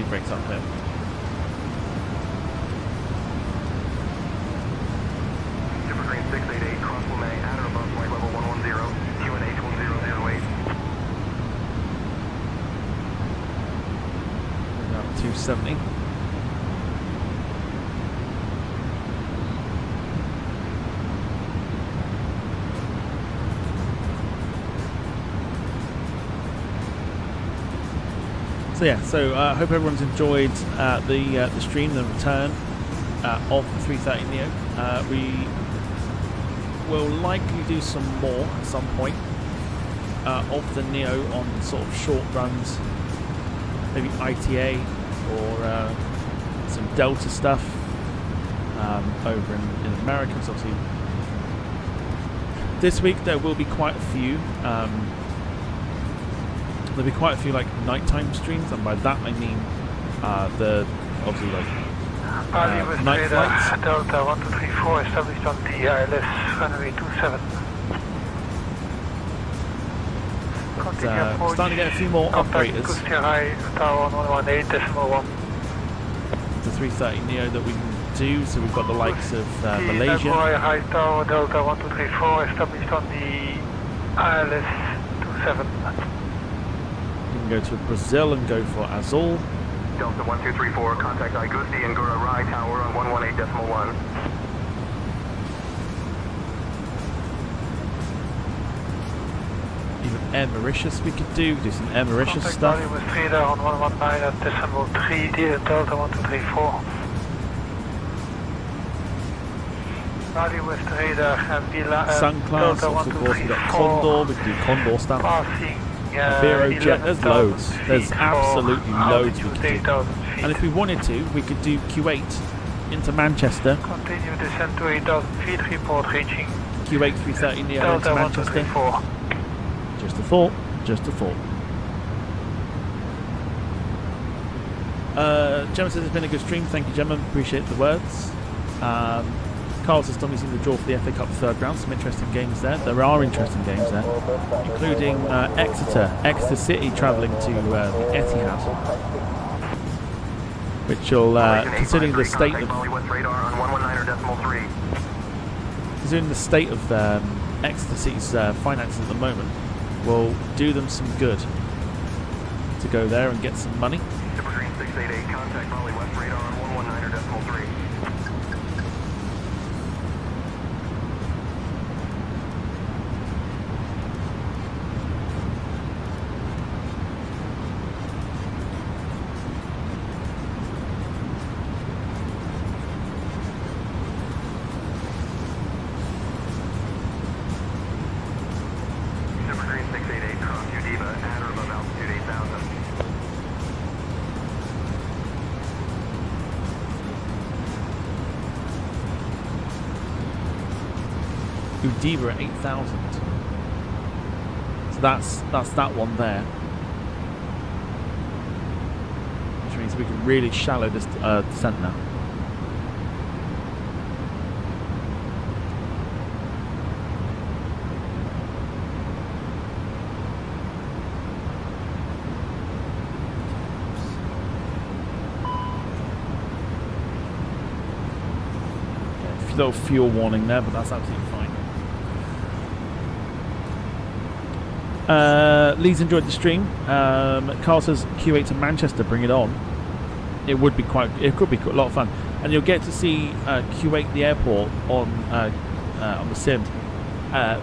Brakes up here. Super Green 688, cross Lemay, at or above flight level 110, QNH 1008. About 270. So yeah, I hope everyone's enjoyed the stream, the return of the 330neo. We will likely do some more at some point of the Neo on sort of short runs, maybe ITA or some Delta stuff over in America. So obviously, this week there will be quite a few. There'll be quite a few like nighttime streams, and by that I mean the obviously like night flights. Delta 1234 established on the ILS runway 27. Starting to get a few more operators. Tower 118.1. The 330neo that we can do, so we've got the likes of Malaysia. High Tower Delta 1234 established on the ILS 27. Go to Brazil and go for Azul. Delta 1234, contact Igusti and Gura Rai Tower on 118.1. Even Air Mauritius we could do some Air Mauritius stuff. Contact with radar on 119.3, Delta 1234. Bali with radar and Villa Sun class, of course we've got Condor, we can do Condor stuff. Vero Jet, there's loads. There's absolutely loads we could do. And if we wanted to, we could do Q8 into Manchester. Continue descent to 8,000 feet, report reaching Q8 330neo into Manchester. Just a thought, just a thought. Gemma says it's been a good stream. Thank you, Gemma. Appreciate the words. Carl says still missing the draw for the FA Cup third round. Some interesting games there. There are interesting games there, including Exeter City travelling to the Etihad, which will, considering the state of Exeter City's finances at the moment, will do them some good to go there and get some money. Super Green 688, contact Bali West radar on 119.3. Udiva at 8,000. So that's that one there. Which means we can really shallow this descent now. little fuel warning there, but that's absolutely fine. Lee's enjoyed the stream. Carl says Q8 to Manchester, bring it on. It could be a lot of fun, and you'll get to see Q8 the airport on the sim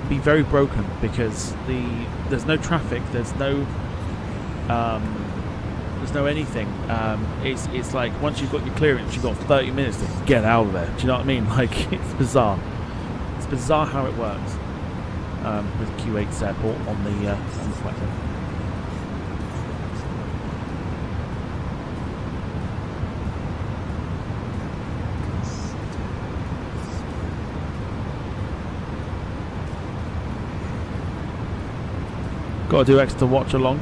be very broken because there's no traffic, there's no anything. It's like once you've got your clearance, you've got 30 minutes to get out of there. Do you know what I mean? Like, it's bizarre. It's bizarre how it works with Q8's airport on the flight. Got to do extra watch along.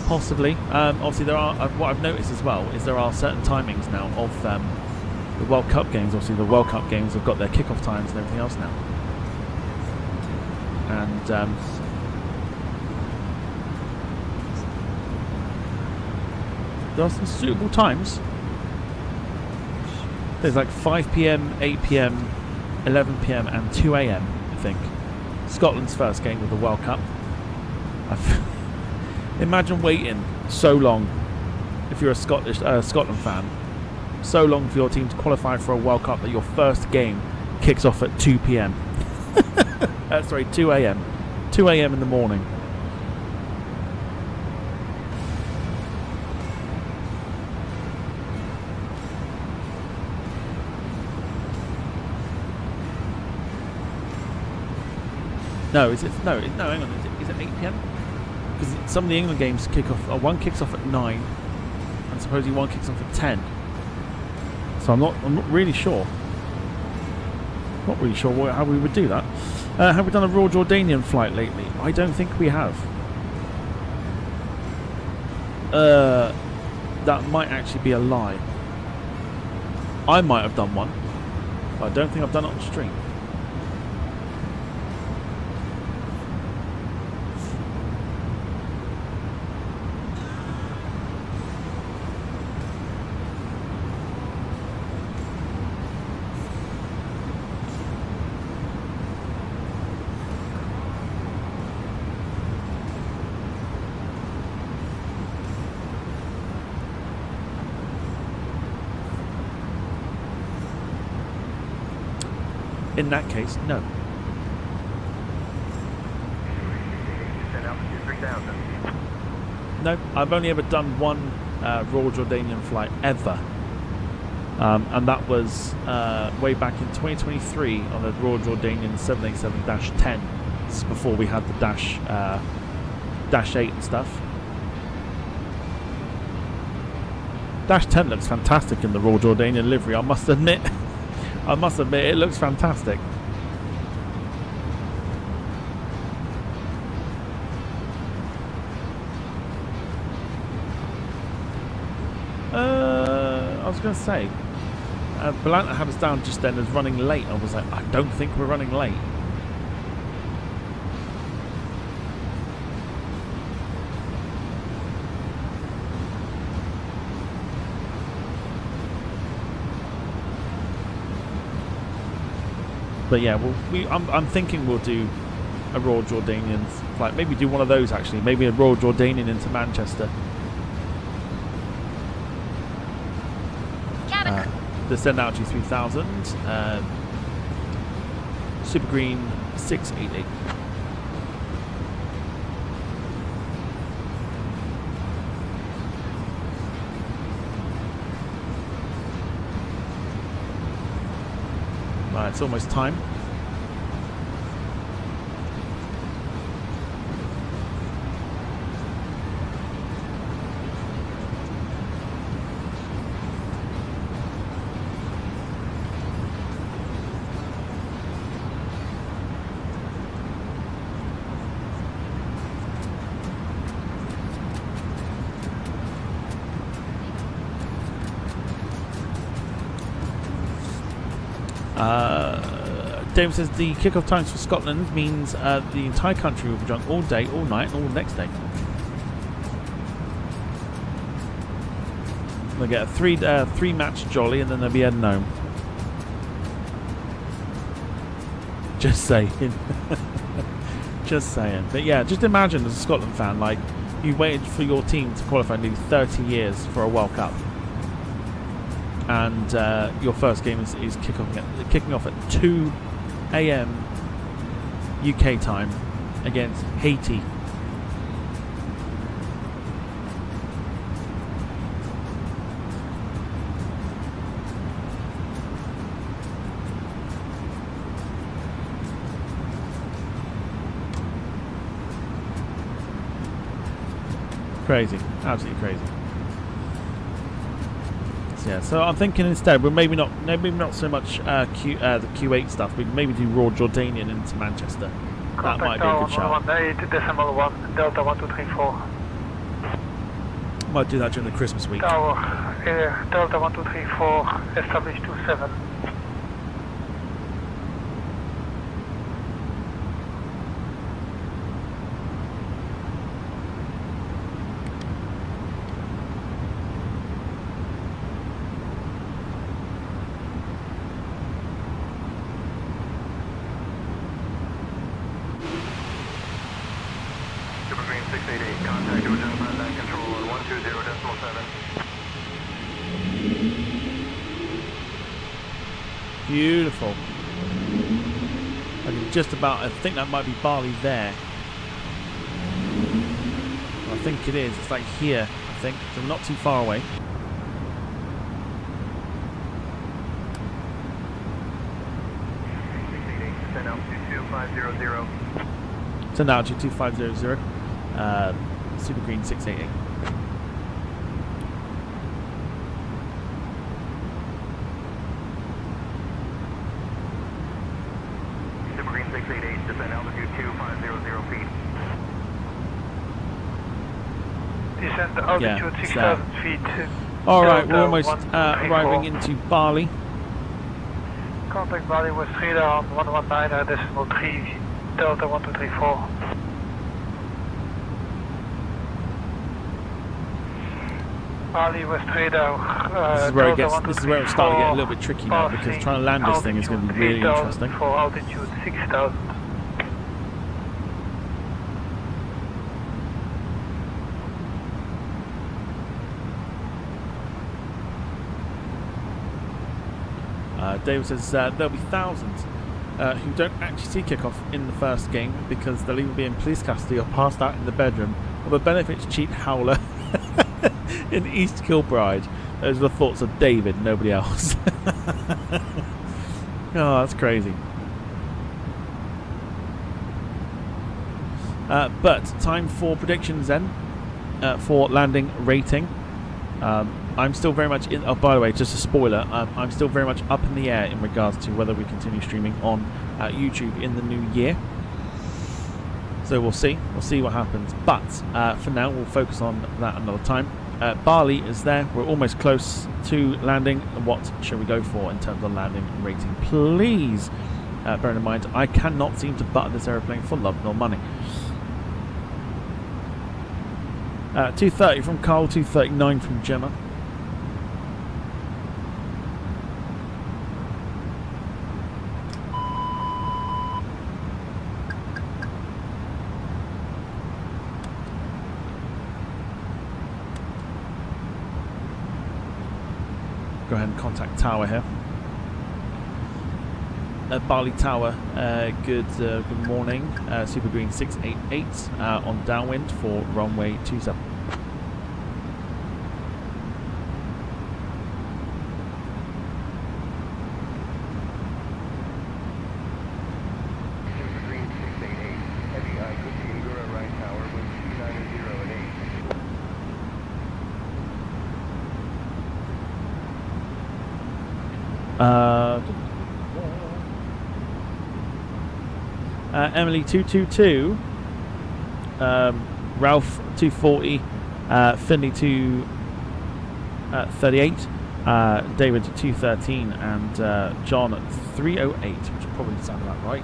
Possibly. Obviously, there are. What I've noticed as well is there are certain timings now of the World Cup games. Obviously, the World Cup games have got their kickoff times and everything else now. And there are some suitable times. There's like 5 p.m, 8 p.m, 11 p.m, and 2 a.m. I think. Scotland's first game of the World Cup. Imagine waiting so long if you're a Scotland fan, so long for your team to qualify for a World Cup that your first game kicks off at 2 p.m. 2 a.m. 2 a.m. in the morning. No, hang on. Is it 8 p.m? Because some of the England games kick off. One kicks off at 9, and supposedly one kicks off at 10. So I'm not really sure. Not really sure how we would do that. Have we done a Royal Jordanian flight lately? I don't think we have. That might actually be a lie. I might have done one, but I don't think I've done it on stream. In that case, no. No, I've only ever done one Royal Jordanian flight ever. And that was way back in 2023 on the Royal Jordanian 787-10. This is before we had the Dash 8 and stuff. Dash 10 looks fantastic in the Royal Jordanian livery, I must admit. It looks fantastic. I was going to say, Belanta had us down just then as running late. I was like, I don't think we're running late. But yeah, I'm thinking we'll do a Royal Jordanian flight. Maybe do one of those actually. Maybe a Royal Jordanian into Manchester. The Send Out G3000. Super Green 688. Right, it's almost time. David says the kickoff times for Scotland means the entire country will be drunk all day, all night, and all the next day. We'll get a three match jolly, and then they'll be heading home. Just saying. Just saying. But yeah, just imagine as a Scotland fan, like, you waited for your team to qualify nearly 30 years for a World Cup. And your first game is kicking off at 2 a.m. UK time against Haiti. Crazy, absolutely crazy. So, yeah, so I'm thinking instead, well, maybe not so much the Q8 stuff. We maybe do Raw Jordanian into Manchester. That might be a good shout. 118.1 Delta 1234. Might do that during the Christmas week. Tower, Delta 1234, established 27. Beautiful. I can just about, I think that might be Bali there. I think it is. It's like here, I think. So we're not too far away. Send altitude 2500. Send altitude 2500. Super Green 688. Descend altitude 2500 feet. Descend altitude 6,000 feet. Alright, we're almost arriving into Bali. Contact Bali with radar on 119.3, Delta 1234. Bali West radar. This is where it gets. This is where it's starting to get a little bit tricky now, because trying to land this thing is going to be really interesting. For altitude 6,000. David says there'll be thousands who don't actually see kickoff in the first game because they'll either be in police custody or passed out in the bedroom of a benefits cheap howler in East Kilbride. Those are the thoughts of David, nobody else. Oh, that's crazy. But time for predictions then, for landing rating. I'm still very much in. Oh, by the way, just a spoiler. I'm still very much up in the air in regards to whether we continue streaming on YouTube in the new year. So we'll see. We'll see what happens. But for now, we'll focus on that another time. Bali is there. We're almost close to landing. What shall we go for in terms of landing rating? Please bear in mind, I cannot seem to butter this aeroplane for love nor money. 230 from Carl, 239 from Gemma. Go ahead and contact Tower here. Bali Tower, good morning. Super Green 688 on downwind for runway 27. Emily 222, Ralph 240, Finley 238, David 213, and John 308, which will probably sound about right.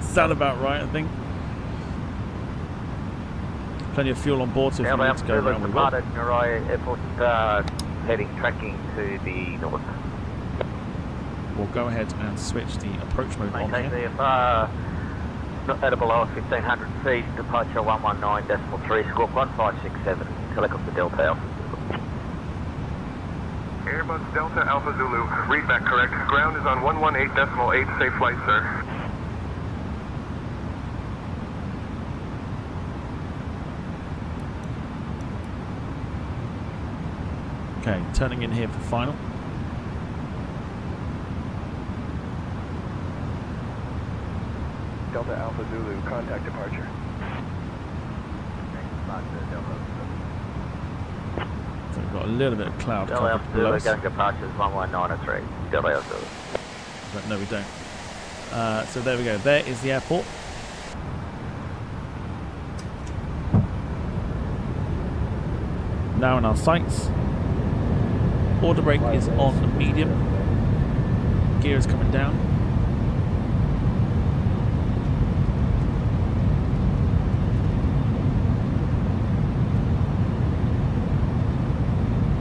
Sound about right, I think. Plenty of fuel on board, so if we need to go around, we will. Airport, heading tracking to the north. we'll go ahead and switch the approach mode on Maintain here. VFR, not at below 1500 feet, departure 119.3, squawk 1567, helicopter Delta Alpha. Airbus Delta Alpha Zulu, read back correct. Ground is on 118.8, safe flight, sir. Okay, turning in here for final. Delta Alpha Zulu, contact departure. So we've got a little bit of cloud Delta cover Alpha below Zulu, us. going departures 119.3, Delta Alpha Zulu. But no, we don't. So there we go. There is the airport. Now in our sights. Order brake is on medium. Gear is coming down.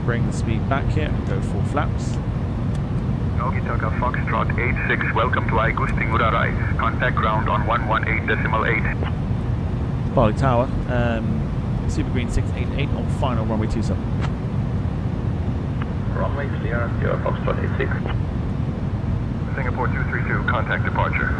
Bring the speed back here and go full flaps. Ogitaka Foxtrot 86, welcome to Aigusti Murarai. Contact ground on 118.8. Bali Tower, Super Green 688 on final runway 27. Runway clear, Sierra Foxtrot 86. Singapore 232, contact departure.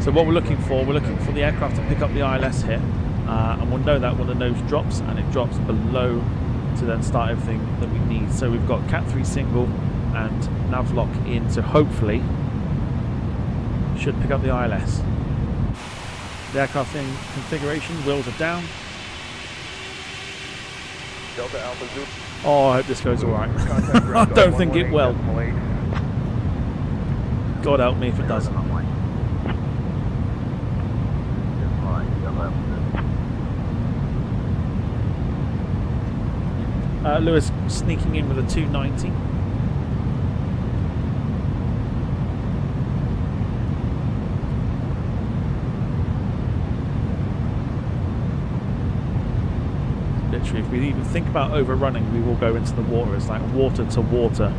So what we're looking for the aircraft to pick up the ILS here, and we'll know that when the nose drops, and it drops below to then start everything that we need. So we've got Cat 3 single and nav lock in, so hopefully should pick up the ILS. The aircraft in configuration, wheels are down. Delta Alpha Zulu. Oh, I hope this goes alright. I don't think it will. God help me if it doesn't. Lewis sneaking in with a 290. Literally, if we even think about overrunning, we will go into the water. It's like water to water.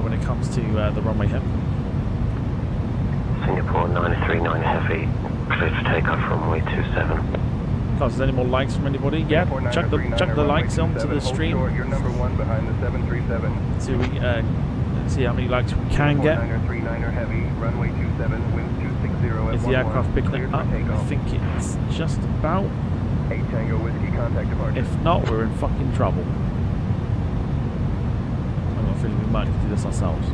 When it comes to the runway here. Singapore 939 Heavy, cleared for takeoff runway 27. Guys, is there any more likes from anybody? Yeah, chuck the likes onto the stream. You're number one behind the 737. See we see how many likes we can get. 939er Heavy, runway 27, wind 260 Is the aircraft picking it up? I think it's just about. 8 Tango Whiskey, contact departure. If not, we're in fucking trouble. I've got a feeling we might need to do this ourselves.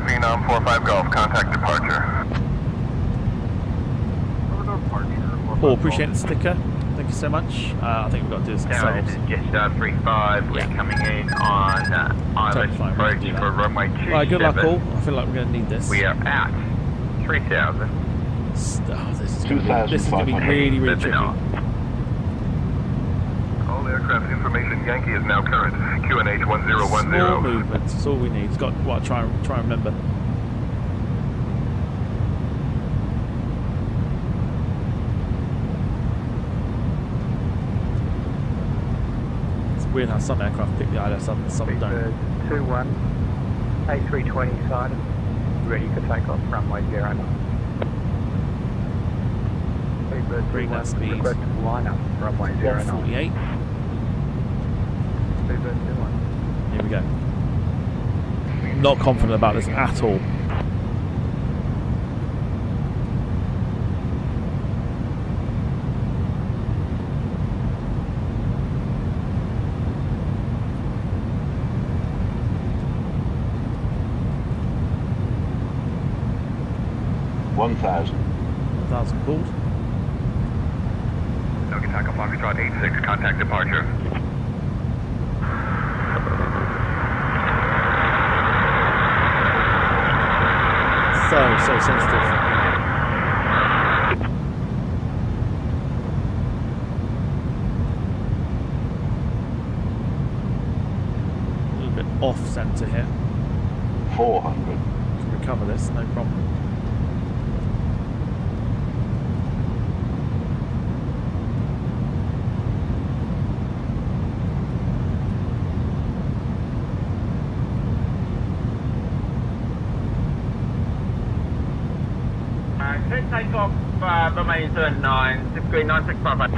Phenom 45 Golf, contact departure. Paul, appreciate the sticker. Thank you so much. I think we've got to do this Tower, ourselves. this is Jetstar 35. We're coming in on ILS approach for runway 27. Right, good luck all. I feel like we're going to need this. We are at 3,000. Oh, this is going to be really, really tricky. All aircraft information Yankee is now current. QNH 1010. Small movements. That's all we need. It's got what try and remember. It's weird how some aircraft pick the ILS up and some don't. 21, A320 side, ready for takeoff, runway 09. Bring that speed. Requested lineup, runway 09. 148. Here we go. Not confident about this at all. $1,000 pulled. Nogitaka Foxtrot 86, contact departure. So sensitive. off centre here. 400. Can recover this, no problem. Take off Bali-Denpasar 9, Super Green 965.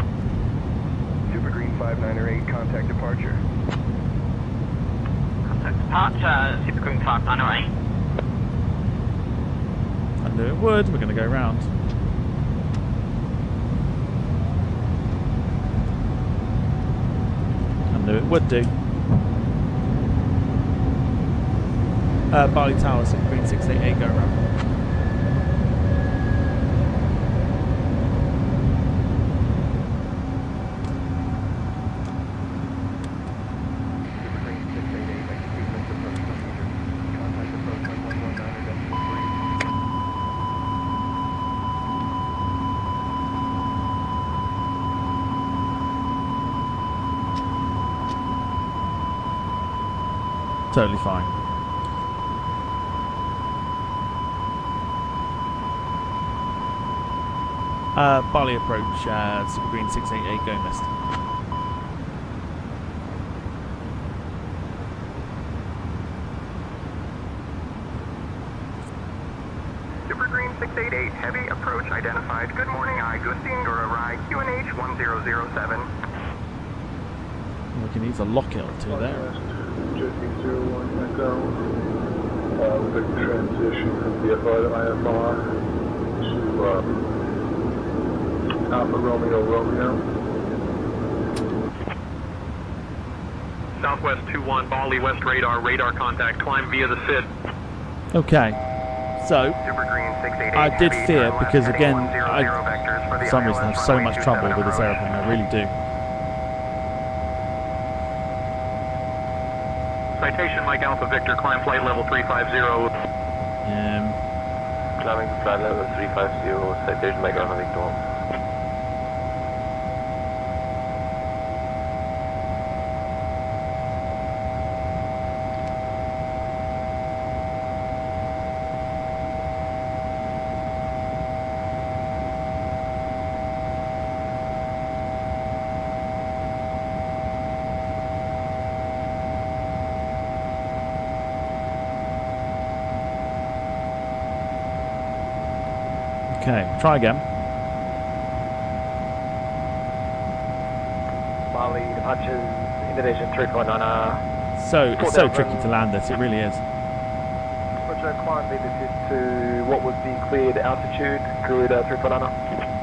Super Green 598, contact departure. Contact departure, Super Green 598. I knew it would, we're going to go round. I knew it would do. Bali Tower, Super Green 688, go round. Totally fine. Bali approach, Super Green 688, go missed. Super Green 688, heavy approach identified. Good morning, Augustine Gurai, QNH 1007. We can use a lock it or two there. JP01 Echo. We'll take the transition from VFR to IFR to Alpha Romeo Romeo. Southwest 21, Bali West radar contact, climb via the SID. Okay, so I did fear because again, I for some reason have so much trouble with this aeroplane, I really do. Citation Mike Alpha Victor, climb flight level 350. Climbing to flight level 350, citation Mike Alpha Victor. Okay, try again. Bali departures, Indonesia 349. So it's so tricky to land this, it really is. Roger, climb via the SID to what was the cleared altitude, Garuda 349.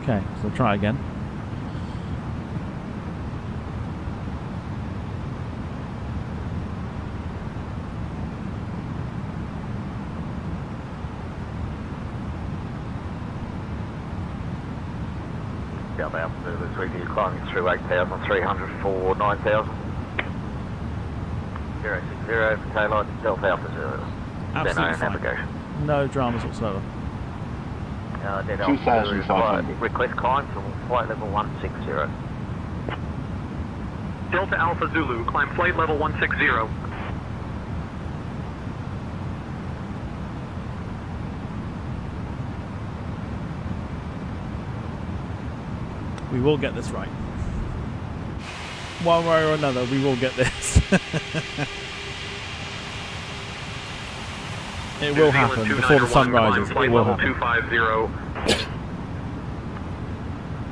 Okay, so try again. Delta Alpha Zulu 3, you're climbing through 8,300 for 9,000. 060 for taillight, Delta Alpha Zulu. Absolutely fine. Navigation. No dramas whatsoever. Delta Alpha Zulu request climb from flight level 160. Delta Alpha Zulu, climb flight level 160. We will get this right. One way or another, we will get this. It will happen before the sun rises. It will happen. 250.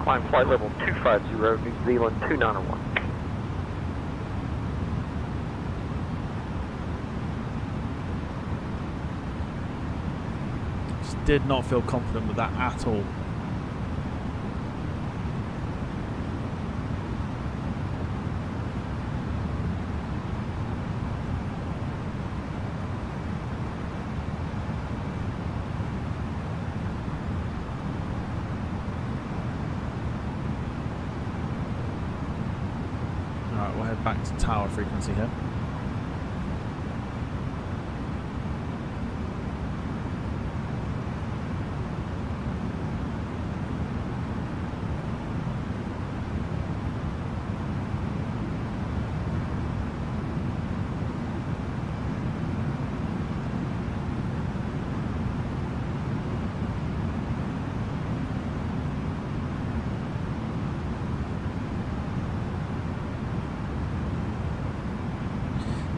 Climb flight level 250, New Zealand 291. Just did not feel confident with that at all. Alright, we'll head back to tower frequency here.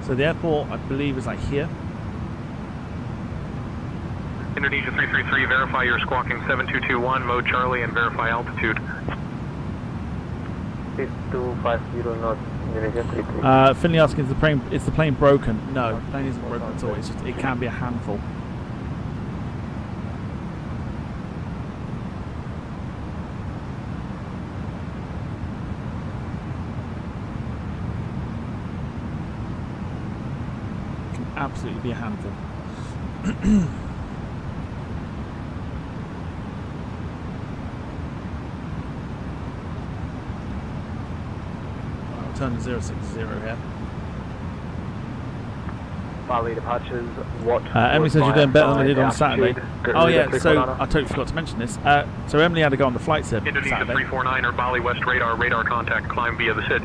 So the airport, I believe, is like here. Indonesia 333, verify you're squawking 7221, mode Charlie, and verify altitude. 6250 knots, Indonesia 33. Finley asking, is the plane broken? No, the plane isn't broken at all. It's just, it can be a handful. It can absolutely be a handful. Turn 060 here. Bali departures, what? Emily says you're doing better than I did on Saturday. Oh yeah, so I totally forgot to mention this. So Emily had to go on the flight sim Indonesia Saturday. 349 or Bali West radar contact, climb via the SID.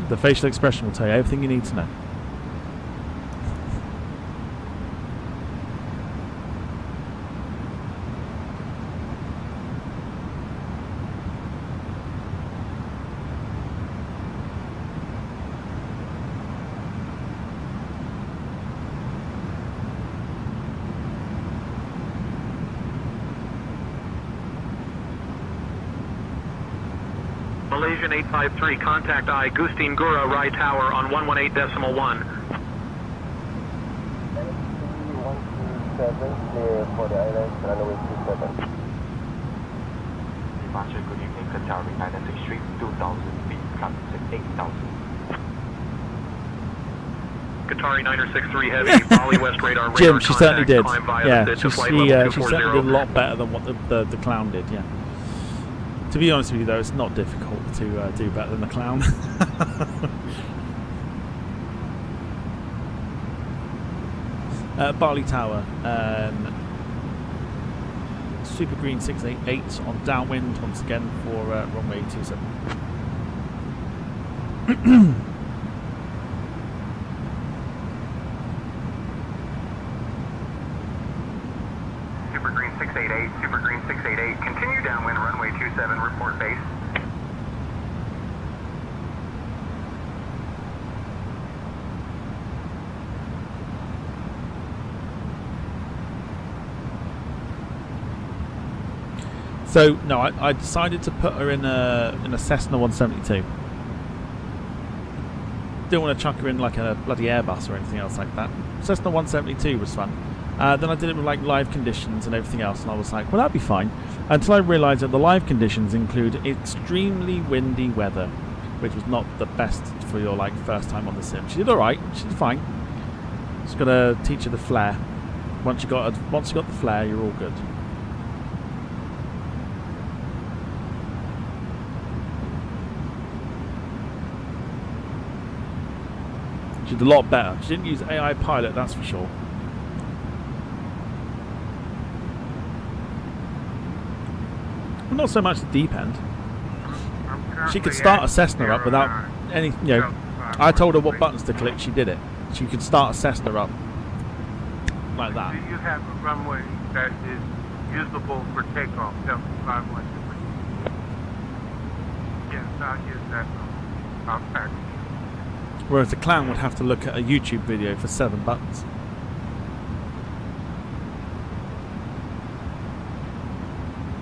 The facial expression will tell you everything you need to know. Malaysian 853, contact Agustin Gura Rai Tower on 118.1. 127, clear for the island, runway 27. Departure, good evening, Qatari 963, 2000 feet, traffic 8000. Qatari 963 heavy, Bali West radar Jim, she certainly did. climb via Yeah, the SID she to flight certainly level did 240. a lot better than what the clown did, yeah. To be honest with you though, it's not difficult to do better than the clown. Bali Tower, Super Green 688 on downwind once again for runway 27. Super Green 688, Super Green 688, continue downwind runway 27, report base. So no, I decided to put her in a Cessna 172. Didn't want to chuck her in like a bloody Airbus or anything else like that. Cessna 172 was fun. Then I did it with like live conditions and everything else, and I was like, well, that'd be fine. Until I realised that the live conditions include extremely windy weather, which was not the best for your like first time on the sim. She did all right. She did fine. Just got to teach her the flare. Once you got the flare, you're all good. She did a lot better. She didn't use AI pilot, that's for sure. Not so much the deep end. She could start a Cessna up without any, I told her what buttons to click, she did it. She could start a Cessna up like that. Do you have a runway that is usable for takeoff, 751? Yes, I'll use that. I'll pack. Whereas the clown would have to look at a YouTube video for 7 buttons.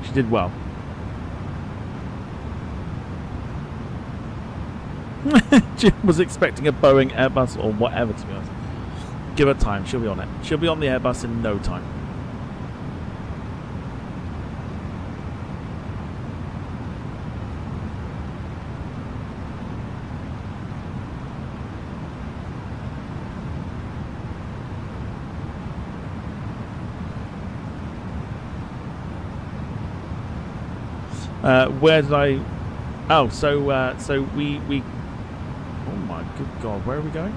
She did well. Jim was expecting a Boeing, Airbus or whatever, to be honest. Give her time, she'll be on it. She'll be on the Airbus in no time. Where did I? Oh, so we. Oh my good God, where are we going?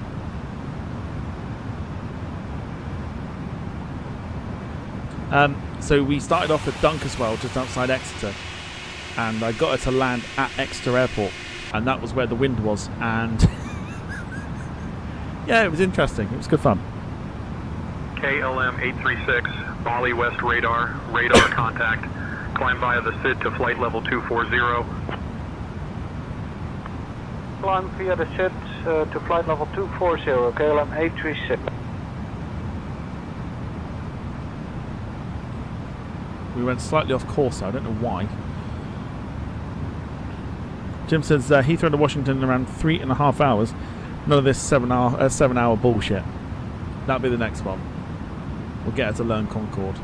So we started off at Dunkeswell, just outside Exeter, and I got her to land at Exeter Airport, and that was where the wind was, and yeah, it was interesting. It was good fun. KLM 836, Bali West radar contact. Climb via the SID to flight level 240. Climb via the SID to flight level 240, KLM 836. We went slightly off course. I don't know why. Jim says Heathrow to Washington in around 3.5 hours. None of this 7 hour bullshit. That'll be the next one. We'll get her to learn Concorde.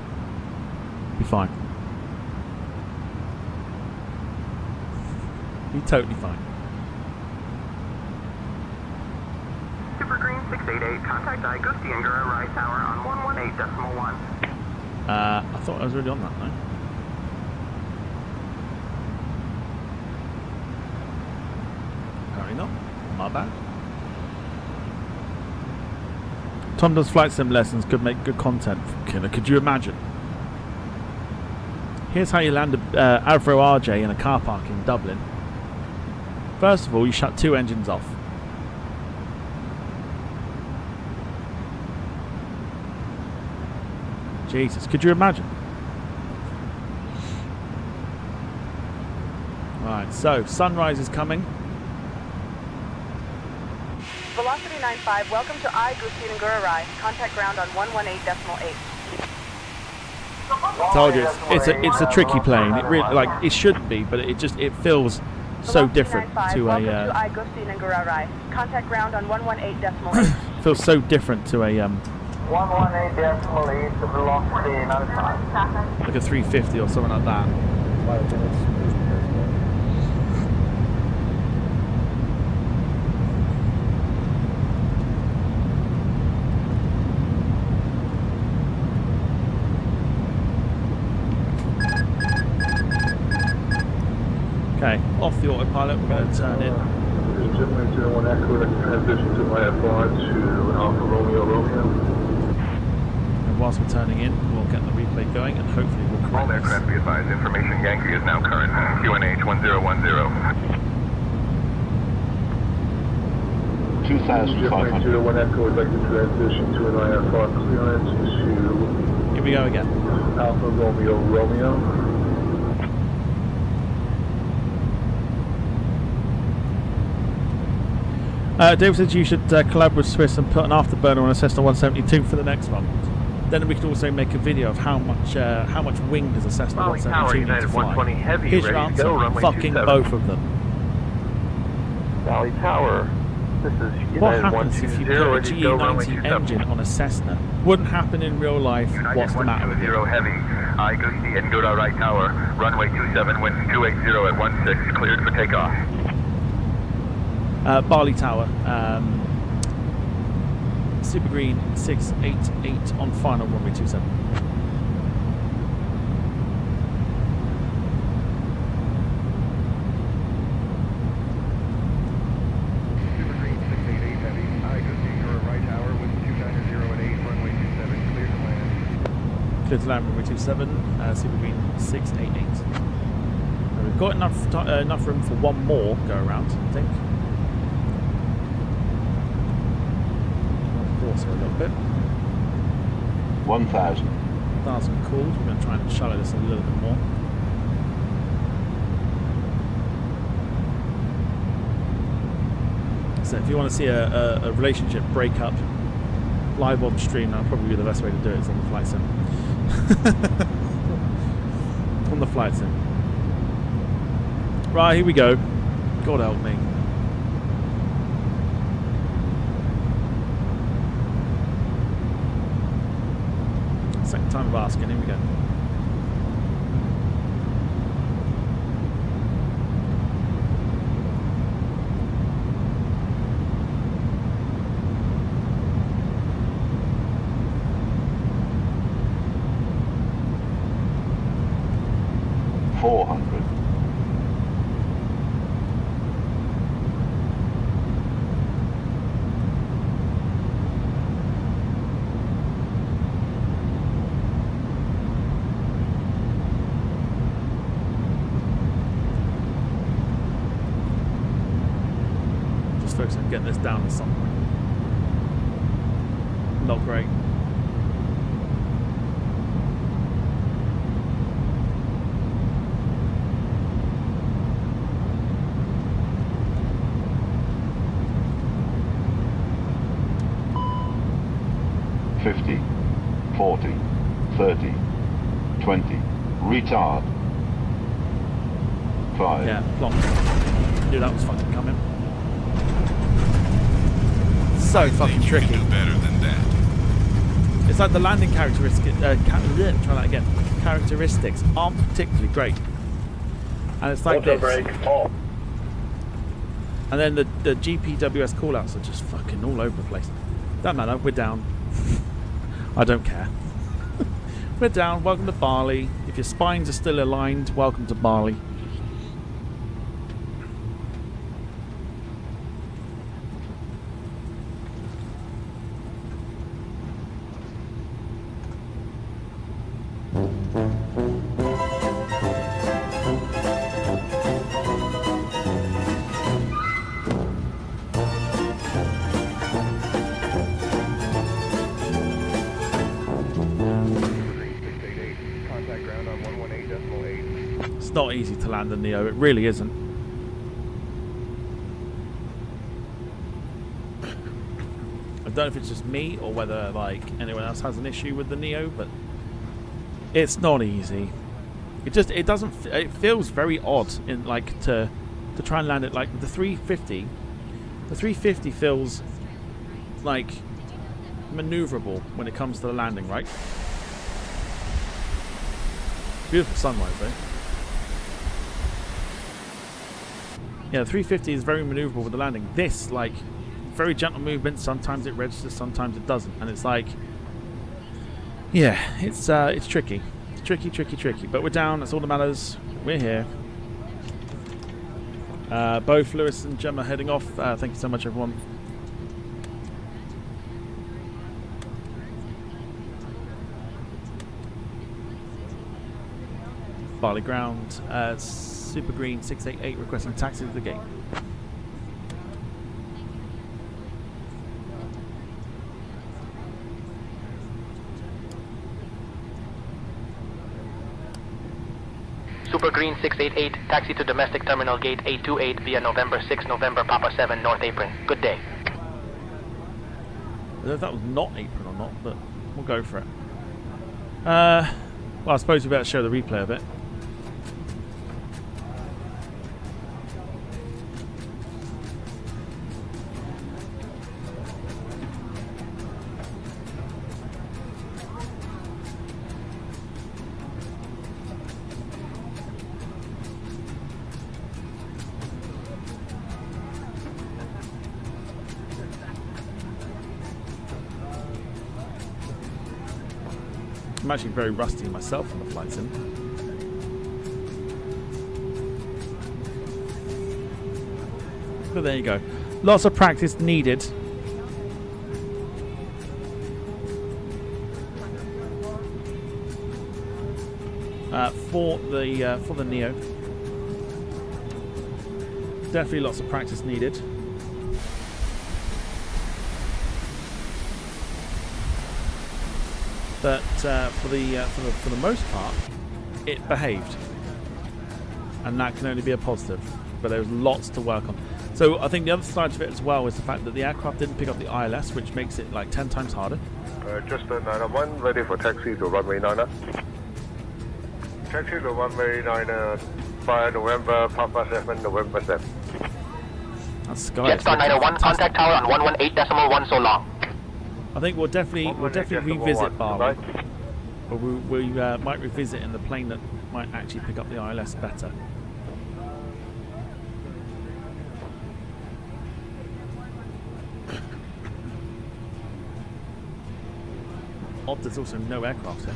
Be fine. Be totally fine. Super Green 688, contact Igusti and Gura Rai Tower on 118.1. I thought I was already on that now. Apparently not. My bad. Tom does flight sim lessons, could make good content from Killer. Could you imagine? Here's how you land a Avro RJ in a car park in Dublin. First of all, you shut 2 engines off. Jesus, could you imagine? Right, so sunrise is coming. Velocity 95, welcome to Igusti and Gura Rai. Contact ground on 118.8. Told you, it's a tricky plane. It really, like, it shouldn't be, but it feels so different to welcome to Igusti and Gura Rai. Contact ground on 118.8. feels so different to a 118.8 to velocity 95. like a 350 or something like that. Okay, off the autopilot, we're going to turn in. Gentlemen, 01 Echo, transition to IFR to Alpha Romeo Romeo. And whilst we're turning in, we'll get the replay going and hopefully we'll correct All aircraft be advised, information Yankee is now current. QNH 1010. 2,500. 01 Echo would like to transition to an IFR clearance to... Here we go again. Alpha Romeo Romeo. David said you should collab with Swiss and put an afterburner on a Cessna 172 for the next one. Then we could also make a video of how much wing does a Cessna 172 need to fly. Heavy, Here's your answer, fucking both of them. Valley Tower, this is What United happens if you put a GE90 engine on a Cessna? Wouldn't happen in real life. What's the matter with you? 120 heavy, Igusti and Gura Rai Tower, runway 27, wind 280 at 16, cleared for takeoff. Bali Tower, Super Green 688 on final runway 27. Super Green 688 heavy, Igusti and Gura Rai Tower, wind 290 at 8, runway 27, clear to land. Clear to land runway 27, Super Green 688. We've got enough room for one more go around, I think. Also a little bit. 1,000. 1,000 calls. We're going to try and shallow this a little bit more. So if you want to see a relationship break up live on stream, that'll probably be the best way to do it, is on the flight sim. On the flight sim. Right, here we go. God help me. Second time of asking, here we go. Focus on getting this down at some point. Not great. 50, 40, 30, 20, retard. 5. Yeah, plonk. Knew that was fucking coming. So fucking tricky. Do better than that. It's like the landing characteristics. Try that again. Characteristics aren't particularly great, and it's like this. And then the GPWS callouts are just fucking all over the place. Don't matter. We're down. I don't care. We're down. Welcome to Bali. If your spines are still aligned, welcome to Bali. Not easy to land a Neo, it really isn't. I don't know if it's just me or whether like anyone else has an issue with the Neo, but it's not easy. It feels very odd in like to try and land it like the 350. The 350 feels like maneuverable when it comes to the landing, right? Beautiful sunrise though. Yeah, the 350 is very maneuverable with the landing. This, like, very gentle movement. Sometimes it registers, sometimes it doesn't, and it's like, yeah, it's tricky. It's tricky. But we're down. That's all that matters. We're here. Both Lewis and Gemma heading off. Thank you so much, everyone. Bali ground. Super Green 688 requesting taxi to the gate. Super Green 688, taxi to domestic terminal gate 828 via November 6, November Papa 7, North Apron. Good day. I don't know if that was not apron or not, but we'll go for it. Well, I suppose we better show the replay of it. I'm actually very rusty myself on the flight sim. But there you go. Lots of practice needed. For the Neo. Definitely lots of practice needed. But for the most part, it behaved, and that can only be a positive. But there's lots to work on. So I think the other side of it as well is the fact that the aircraft didn't pick up the ILS, which makes it like 10 times harder. Just 901, ready for taxi to runway 9. Taxi to runway 9 by November Papa 7, November 7. That's Sky. Jetstar 901, contact tower on 118.1 so long. I think we'll definitely revisit Bali, or we might revisit in the plane that might actually pick up the ILS better. Odd, there's also no aircraft here.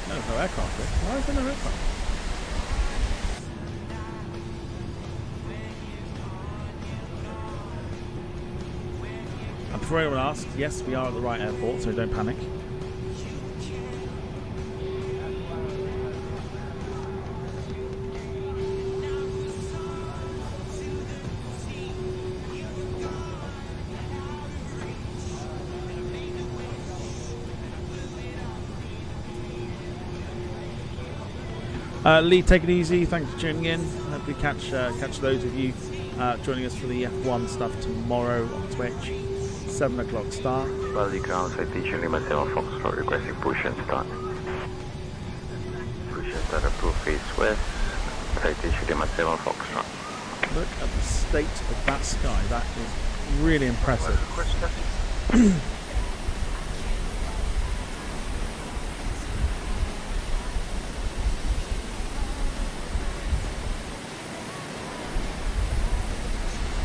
There's no aircraft here. Why is there no aircraft? And before anyone asks, yes, we are at the right airport, so don't panic. Lee, take it easy. Thanks for tuning in. Hopefully catch those of you joining us for the F1 stuff tomorrow on Twitch. 7 o'clock start. Bali ground citation Lima 7 Foxtrot requesting push and start. Push and start approved face west. Citation Lima 7 Foxtrot. Look at the state of that sky. That is really impressive.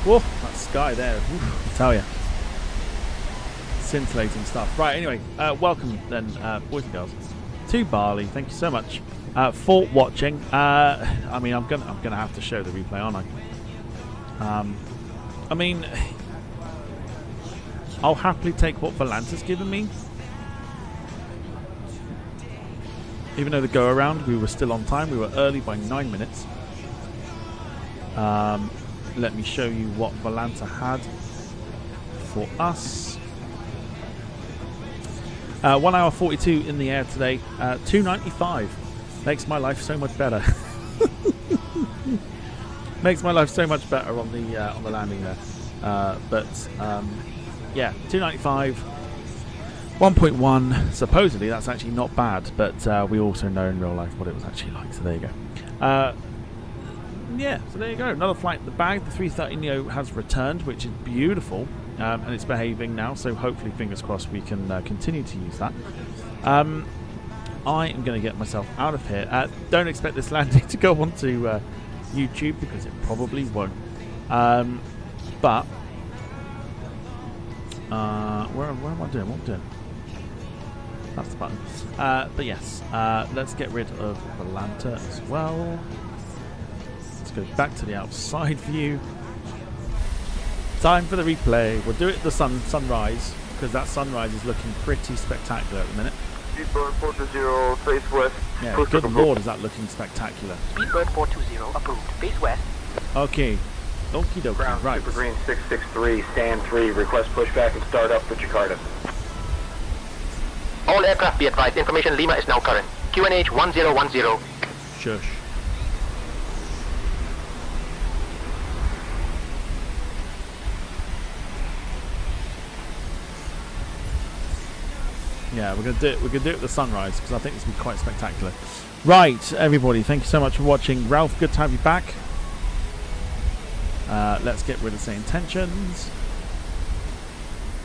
Whoa, that sky there. Oof, I tell you. Scintillating stuff. Right, anyway, welcome then, boys and girls, to Bali. Thank you so much for watching. I mean, I'm gonna have to show the replay, aren't I? I mean, I'll happily take what Volanta's given me. Even though the go around, we were still on time. We were early by 9 minutes. Let me show you what Volanta had for us. 1 hour 42 in the air today. 295 makes my life so much better. Makes my life so much better on the landing there. Yeah, 295. 1.1. Supposedly that's actually not bad, but we also know in real life what it was actually like. So there you go. Yeah, so there you go. Another flight in the bag. The A330neo has returned, which is beautiful, and it's behaving now. So hopefully, fingers crossed, we can continue to use that. I am going to get myself out of here. Don't expect this landing to go onto YouTube because it probably won't. But where am I doing? What am I doing? That's the button. But yes, let's get rid of Volanta as well. Let's go back to the outside view. Time for the replay. We'll do it at the sunrise, because that sunrise is looking pretty spectacular at the minute. Speedbird 420, face west. Yeah, good lord, is that looking spectacular. Speedbird 420, approved. Face west. Okay. Okie dokie. Ground Right. Super Green 663, stand 3, request pushback and start up for Jakarta. All aircraft be advised, information Lima is now current. QNH 1010. Shush. Yeah, we're gonna do it. We're gonna do it at the sunrise because I think this will be quite spectacular. Right, everybody, thank you so much for watching. Ralph, good to have you back. Let's get rid of the intentions,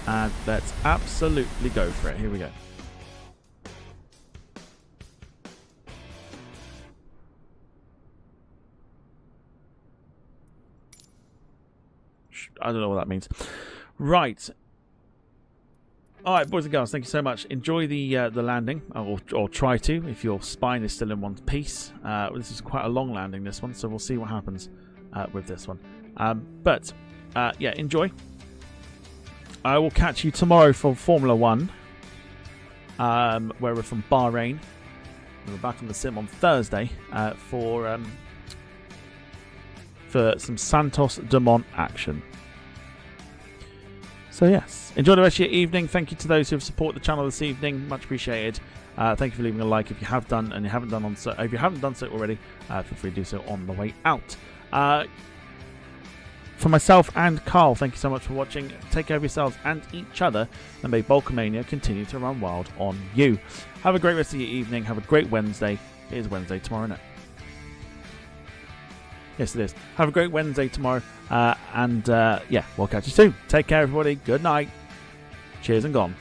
and let's absolutely go for it. Here we go. I don't know what that means. Right. Alright, boys and girls, thank you so much. Enjoy the landing, or try to, if your spine is still in one piece. This is quite a long landing, this one, so we'll see what happens with this one. Yeah, enjoy. I will catch you tomorrow for Formula 1, where we're from Bahrain. We're back on the sim on Thursday for some Santos Dumont action. So yes, enjoy the rest of your evening. Thank you to those who have supported the channel this evening. Much appreciated. Thank you for leaving a like if you have done, and if you haven't done so already, feel free to do so on the way out. For myself and Carl, thank you so much for watching. Take care of yourselves and each other, and may Balkamania continue to run wild on you. Have a great rest of your evening. Have a great Wednesday. It is Wednesday tomorrow night. Yes, it is. Have a great Wednesday tomorrow. Yeah, we'll catch you soon. Take care, everybody. Good night. Cheers and gone.